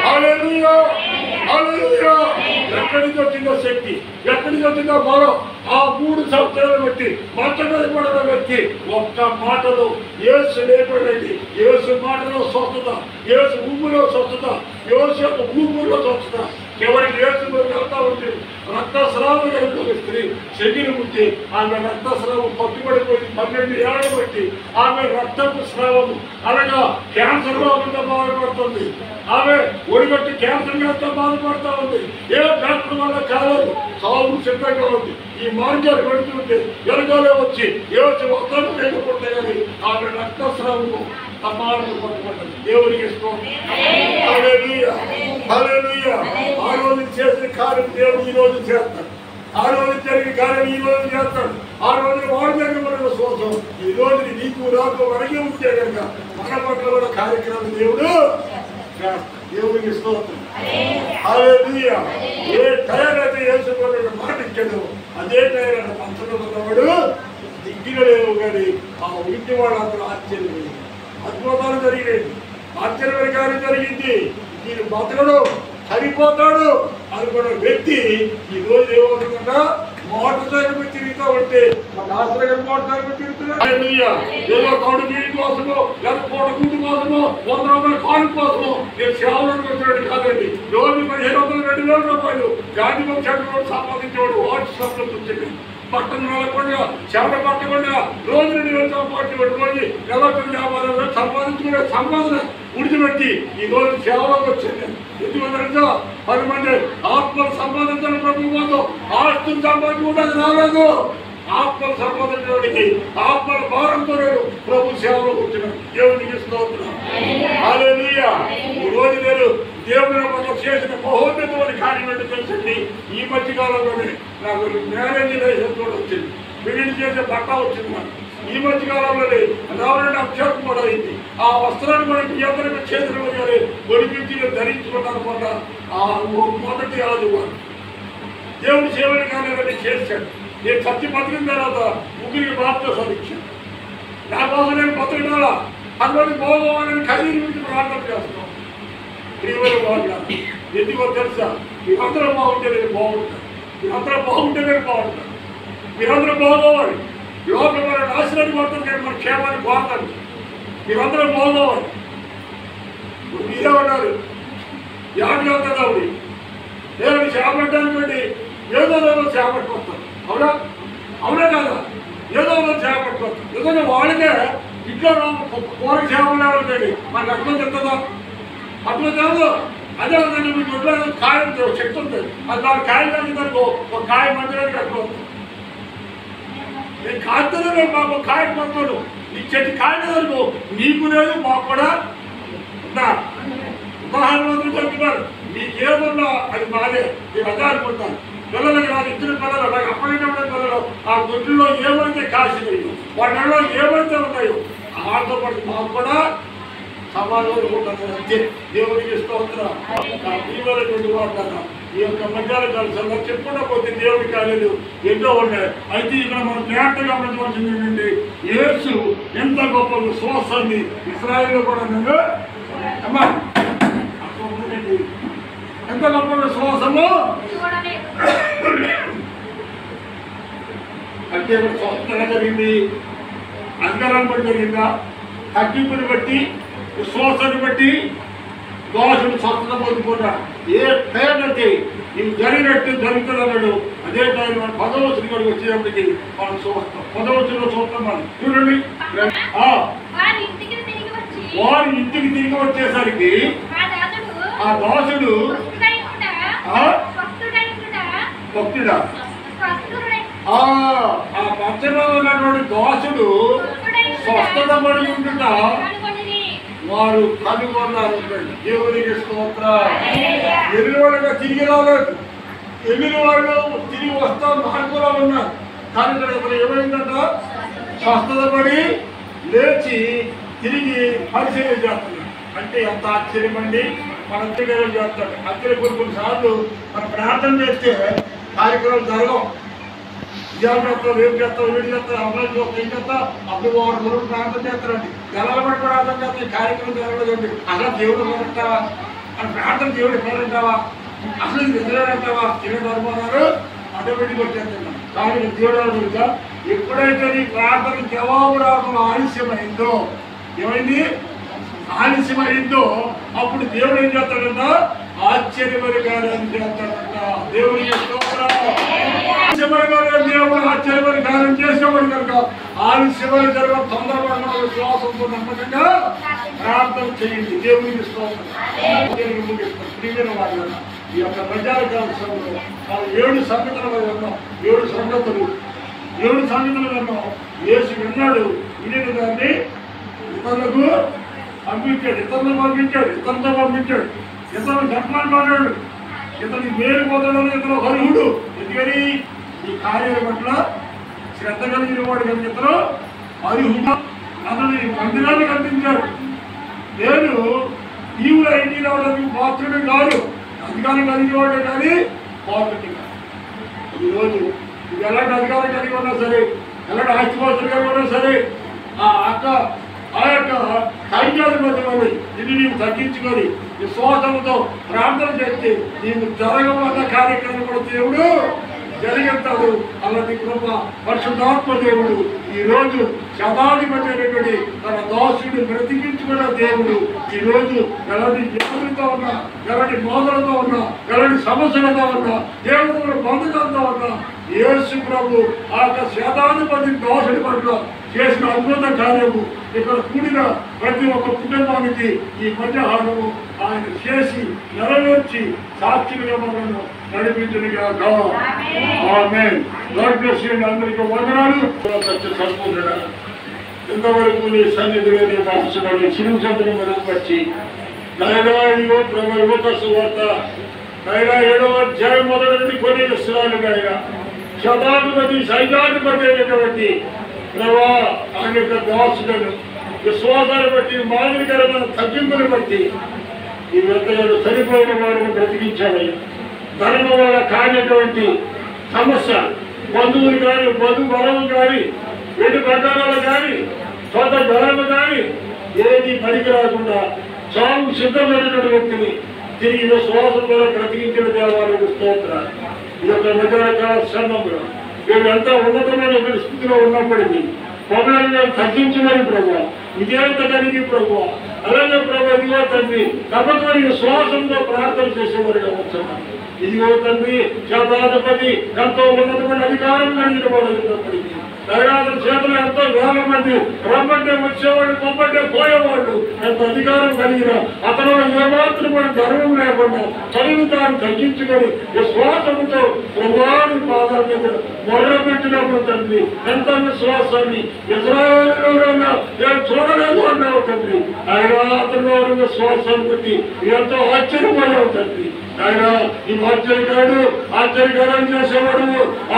హల్లెలూయా, హల్లెలూయా. ఎక్కడి నుంచి వచ్చిందో శక్తి, ఎక్కడి నుంచి వచ్చిందో బలం, ఆ 3 సంవత్సరాలు బట్టి మంచపడిన వ్యక్తి ఒక్క మాటలో యేసు లేపడండి. యేసు మాటలో స్వస్థత, యేసు ఊపిలో స్వస్థత, యేసు యొక్క ఊపిలో స్వస్థత. చివరికి యేసు వెళ్తా ఉంది. రక్తస్రావం కలిగిన స్త్రీ శరీరం ఉంటే ఆమె రక్తస్రావం పట్టుబడిపోయి 12 ఏళ్ళ బట్టి ఆమె రక్తపు స్రావము అనగా క్యాన్సర్ రోగంతో బాధపడుతుంది. ఆమె ఒడిగట్టి క్యాన్సర్ వ్యాధితో బాధపడుతూ ఉంది. ఏ డాక్టర్ వల్ల కాలేదు, సాగు సిద్ధంగా ఉంది. ఈ మార్గాలు పెడుతుంటే వెనకాలే వచ్చి యేసు ఒక్కరు లేకపోతే కానీ ఆమె రక్తస్రావము సమానం పట్టుకుంటుంది. దేవునికి హల్లెలూయా, హల్లెలూయా. ఆ రోజు చేసిన కార్యం దేవుడు ఈ రోజు చేస్తాడు. ఆ రోజు జరిగిన కార్యం ఈ రోజు చేస్తాడు. ఆ రోజు వాడు జరిగిన కోసం ఈ రోజు నీకు నాకు వరకే ఉంటే కనుక మన పట్ల కూడా కార్యక్రమం దేవుడు చేస్తాడు. దేవునికి స్తోత్రం. హల్లెలూయా. ఏ టైం అయితే యేసుకున్న మాట ఇచ్చాడు అదే టైం మంచంలో ఉన్నవాడు దిగ్గిలేవు కానీ ఆ ఇంటి వాళ్ళందరూ ఆశ్చర్యపోయింది. అద్భుతాలు జరిగాయి, ఆశ్చర్యమైన కార్యం జరిగింది. దీని బతకడు చనిపోతాడు అనుకున్న వ్యక్తి ఈ రోజు ఏమవుతుందంట, మోటార్ సైకిల్ తిరుగుతూ ఉంటే మోటార్ సైకిల్ తిరుగుతున్నాడు. ఏదో కౌడు నీటి కోసమో లేదా కోట గుడ్డు కోసమో 100 రూపాయల కాలు కోసమో నేను సేవలకు వచ్చినట్టు కాదండి. రోజు 1500 2000 రూపాయలు గాంధీ చెట్టు సంపాదించేవాడు వాట్సాప్ లో వచ్చేది. పట్టణం వెళ్ళకుండా చెమట పట్టకుండా రోజు 2000 సంపాదించేవాడు. రోజు నెలకు 50,000 సంపాదించుకునే సంపాదన ఉడిచిపెట్టి ఈ రోజు సేవలోకి వచ్చింది. ఎందుకంటే 10 మంది ఆత్మలు సంపాదించడం ప్రభు కోసం ఆస్తులు సంపాదించుకుంటే రాలేదు. ఆత్మలు సంపాదించడానికి ఆత్మల భారంతో ప్రభు సేవలో కూర్చున్నాడు. దేవునికి స్తోత్రం. హల్లెలూయా. ఈ రోజు నేను దేవుని వల్ల చేసిన మహోన్నతమైన కార్యం ఏంటో తెలుసండి. ఈ మధ్య కాలంలోనే నాకు మ్యారేజ్ లైసెన్స్ కూడా వచ్చింది, పెళ్లి చేసే బట్ట వచ్చింది. నాకు ఈ మధ్య కాలంలోనే రావాలంటే అభిషేకం కూడా అయింది. ఆ వస్త్రాన్ని కూడా నియంత్రణ చేతులు కానీ ఒడిపించి ధరించుకున్నారనమాట. ఆ మొదటి ఆదివారం దేవుడి సేవలు కానీ చేశాడు. నేను సత్య బతికిన తర్వాత 3 బాప్తిసం ఇచ్చాను. నా కోసం నేను బతకడాలా అందులో బాగోవాలని ఖరీదు గురించి ప్రార్థన చేస్తున్నాం. ప్రియమైన వాళ్ళు ఎందుకో తెలుసా, మీరందరూ బాగుంటే నేను బాగుంటాను, మీరందరూ బాగుంటే నేను బాగుంటాను, మీరందరూ బాగోవాలి. లోపల మన నాశనాన్ని పడుతుంది కానీ మన క్షేమాన్ని బాగుంటాను. మీరందరూ బాగోవాలి. మీరే ఉన్నారు యాడ్గా అవుతుంది. నేను చేపట్టడానికి ఏదో చేపట్టుకొస్తాను. అవునా అవునా కాదా? ఏదో చేపట్టుకోవచ్చు. ఎందుకంటే వాళ్ళకే ఇంట్లో కూర చేపలేదండి మనకు అర్థం చెప్తుందా? అర్థం కాదు. అదే విధంగా మీకు ఇంట్లో కాయం శక్తి ఉంటుంది. అది నాకు కాయం కలిగిందనుకో ఒక కాయ మందిరానికి కట్టుకోవచ్చు. నేను కాస్తేనే నేను మాకు కాయ పంపుతాను. నీ చెట్టు కాయలేదనుకో నీకు లేదు మాకు కూడా ఉన్నా. ఉదాహరణ చెప్తున్నారు, మీకేదన్నా అది మాదే, నేను అదే అనుకుంటాను. పిల్లలకి నాకు ఇచ్చిన పిల్లలు నాకు అప్పగినప్పుడు పిల్లలు ఆ గుడ్డులో ఏమైతే కాసినాయో వాళ్ళలో ఏమైతే ఉన్నాయో వాళ్ళతో పాటు మాకు కూడా సమాజంలో ఉంటుంది. అంతే. దేవుడికి స్తోత్రం. ప్రియమైనటువంటి వాడు ఈ యొక్క మధ్యాహ్న కలిసి చెప్పుకుంటా పోతే దేవుడి కార్యాలు ఎన్నో ఉన్నాయి. అయితే ఇక్కడ మనం జాగ్రత్తగా గమనించవలసింది ఏంటంటే యేసు ఎంత గొప్ప విశ్వాసాన్ని ఇశ్రాయేలులో కూడా అమ్మా ఎంత గొప్ప విశ్వాసము అంటే స్వస్థత జరిగింది, అంగరాన్ని బట్టి జరిగిందా, తగ్గింపుని బట్టి విశ్వాసాన్ని బట్టి దోషుడు స్వస్థత పొందుకున్నా. ఏ టైంటే నీవు జరిగినట్టు జరుగుతున్నాడు. అదే టైం మనం 10వ వచనం వచ్చేటప్పటికి మనం చూస్తాం. 10వ వచనంలో చూస్తాం మనం. చూడండి, వారి ఇంటికి తిరిగి వచ్చేసరికి ఆ దోషుడు భక్తుడా ఆ పచ్చలో ఉన్నటువంటి దోషుడు స్వస్థత పడి ఉంటున్నా వారు కనుగొన్నారు. దేవునికి స్తోత్రం. ఎన్ని వాళ్ళగా తిరిగి రాలేదు, ఎన్ని వాళ్ళు తిరిగి వస్తా మార్పులో ఉన్నారు. కానీ ఇక్కడ ఏమైందంట, స్వస్థత పడి లేచి తిరిగి పరిశీలన చేస్తున్నారు. అంటే ఎంత ఆశ్చర్యమండి. మన అంత్యక్రియలు చేస్తాడు. కొన్నిసార్లు మనం ప్రార్థన చేస్తే కార్యక్రమాలు జరగవు. ఇవాళ చేస్తాం, రేపు చేస్తాం, వీడి చేస్తాం, అమ్మాయి చూస్తాం, ఏం చేస్తాం, అప్పుడు వాడు గురువు ప్రార్థన చేస్తారండి. నెలల బట్టి ప్రార్థన చేస్తాం, ఈ కార్యక్రమం జరగలేదండి. అసలు దేవుడు పేరంటావా, అని ప్రార్థన దేవుడు పేరంటావా, అసలు నిద్రలేదంటావా, తినే ధర్మన్నారు ఆటోమేటిక్ వచ్చేస్తున్నాం. కానీ దేవుడు ఎప్పుడైతే నీ ప్రార్థన జవాబు రాకుండా ఆలస్యమైందో, ఏమైంది ఆలస్యమైందో, అప్పుడు దేవుడు ఏం చేస్తాడంట, ఆశ్చర్యమైన కార్యాలు చేస్తాడంట. దేవుడికి స్తోత్రం. దేవుడు ఆశ్చర్యమైన కార్యం చేసేవాడు కనుక ఆలస్యమైన జరగ తొందరపడిన విశ్వాసంతో నమ్మకంగా ప్రార్థన చేయండి. దేవుడికి స్తోత్రం. ప్రియమైన వాళ్ళు ఈ యొక్క ప్రజాకాల సమయంలో మనం 7 సంగతులు ఉన్నాం. 7 సంగతులు విన్నాం. యేసు విన్నాడు, వినిన దాన్ని ఇతరులకు పంపించాడు, ఇతరులతో పంపించాడు. ఇతరులు చెప్పమని మాట్లాడు. ఇతనికి మేలు పొందడం ఇతను అర్హుడు. ఎందుకని ఈ కార్యాల పట్ల శ్రద్ధ కలిగిన వాడు కనుక ఇతను అర్హుడు. అతను ఈ మందిరాన్ని కల్పించాడు. నేను ఈవుల ఇంటి రావడానికి పాత్రుడు కాదు, అధికారం కలిగిన వాడే కానీ పాత్రుడు కాదు. ఈరోజు ఇది ఎలాంటి అధికారం కలిగి ఉన్నా సరే, ఎలాంటి ఆస్తిపాస్తులు కలిగి ఉన్నా సరే, ఆ యొక్క సైన్యాధిపతి ఇది నీవు తగ్గించుకొని విశ్వాసంతో ప్రార్థన చేస్తే నీకు జరగవన్న కార్యక్రమం కూడా దేవుడు జరిగిస్తాడు. అలాంటి కృప పరిశుద్ధాత్మ దేవుడు ఈరోజు శతాధిపతి అయినటువంటి తన దాసుడిని బ్రతికించుకున్న దేవుడు ఈరోజు ఎలాంటి వ్యాధులతో ఉన్నా, ఎలాంటి మోదలతో ఉన్నా, ఎలాంటి సమస్యలతో ఉన్నా, దేవుడు బంధువులతో ఉన్నా, యేసు ప్రభు ఆ యొక్క శతాధిపతి దాసుడి పట్ల చేసిన అద్భుత కార్యము ఇక్కడ కూడిన ప్రతి ఒక్క కుటుంబానికి ఈ మధ్యాహ్నము ఆయన చేసి నెరవేర్చి సాక్షిగా మనల్ని నడిపించడానికి అందరికీ వందనాలు. సంపూర్ణ ఇంతవరకు నీ సన్నిధిలో నీ భాషలో చిరు సంతని మెరుగుపరిచి నైనా ప్రభు సువార్త నైనా 7వ అధ్యాయం మొదటి నుండి కొన్ని విషయాలు ఆయన శతాధిపతి సైన్యాధిపతి అయినటువంటి ప్రభా ఆయన యొక్క దాసులను విశ్వాసాన్ని బట్టి మాదిరికరమైన తగ్గింపుని బట్టి ఈ వ్యక్తులను సరిపోయిన వారిని బ్రతికించాలి. ధర్మం వల్ల కానిటువంటి సమస్య బంధువులు కానీ, బలము కానీ, వెండి ప్రకారాలు కానీ, సొంత బలము కానీ ఏది పనికి రాకుండా చావు సిద్ధమైనటువంటి వ్యక్తిని తిరిగి విశ్వాసం ద్వారా బ్రతికించిన దేవాలయ స్తోత్రాలు. ఈ యొక్క రకరకాల శ్రమంలో మేము ఎంత ఉన్నతమైన పరిస్థితిలో ఉన్నప్పటికీ పొగలను తగ్గించమని ప్రభు, విజేత కలిగి ప్రభు, అలాగే ప్రభు ఇదిగో తండ్రి నమ్మకమైన విశ్వాసంతో ప్రార్థన చేసేవారుగా వచ్చాను. ఇదిగో తండ్రి శతాధిపతి ఎంతో ఉన్నతమైన అధికారం కలిగిన వాడు దైరాజు చేతులు ఎంతో వేల మంది రమ్మంటే వచ్చేవాళ్ళు, పంపంటే పోయేవాళ్ళు, ఎంత అధికారం కలిగిన అతను ఏమాత్రం కూడా గర్వం లేకుండా చదువు తాను తగ్గించుకొని విశ్వాసంతో ప్రభువాని పాదాల మీద మొదలుపెట్టినప్పుడు తండ్రి ఎంత విశ్వాసాన్ని ఇజ్రాయేలులో నేను చూడలేదు అన్నావు తండ్రి. ఆయన అతను విశ్వాసాన్ని బట్టి ఎంతో ఆశ్చర్యపోయావు తండ్రి. ఆయన ఈ ఆశ్చర్యకారం చేసేవాడు,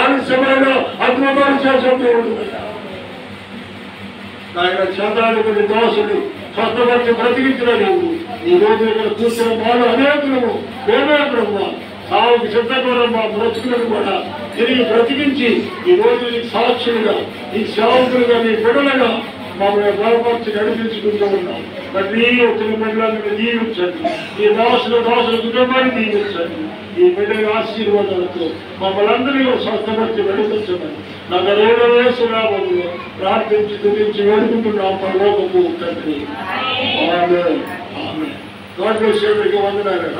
ఆలస్యమైన అద్భుతాలు చేసేవాడు. ఆయన శతాధిపతి దాసుడు స్వస్థపరిచి బ్రతికించిన నువ్వు ఈ రోజు ఇక్కడ చూసిన వాళ్ళు అనేకులము మేమే బ్రహ్మ సాగుకు సిద్ధపడ మా బ్రతుకులను కూడా తిరిగి బ్రతికించి ఈ రోజు నీ సాక్షులుగా, నీ సేవకులుగా, నీ బిడ్డలుగా మమ్మల్ని బలపరిచి నడిపించుకుంటూ ఉన్నాం. మరి నీ యొక్క బిడ్డలను దీవించండి, ఈ దాసుల కుటుంబాన్ని దీవించండి. ఈ బిడ్డల ఆశీర్వాదాలతో మమ్మల్ని అందరినీ స్వస్థపరిచి నడిపించమని నగరేసునామములో ప్రార్థించి తుదించి వేడుకుంటున్నాం పరలోకపు తండ్రి. ఆమేన్. ఆమేన్. God bless you. వందనాలు.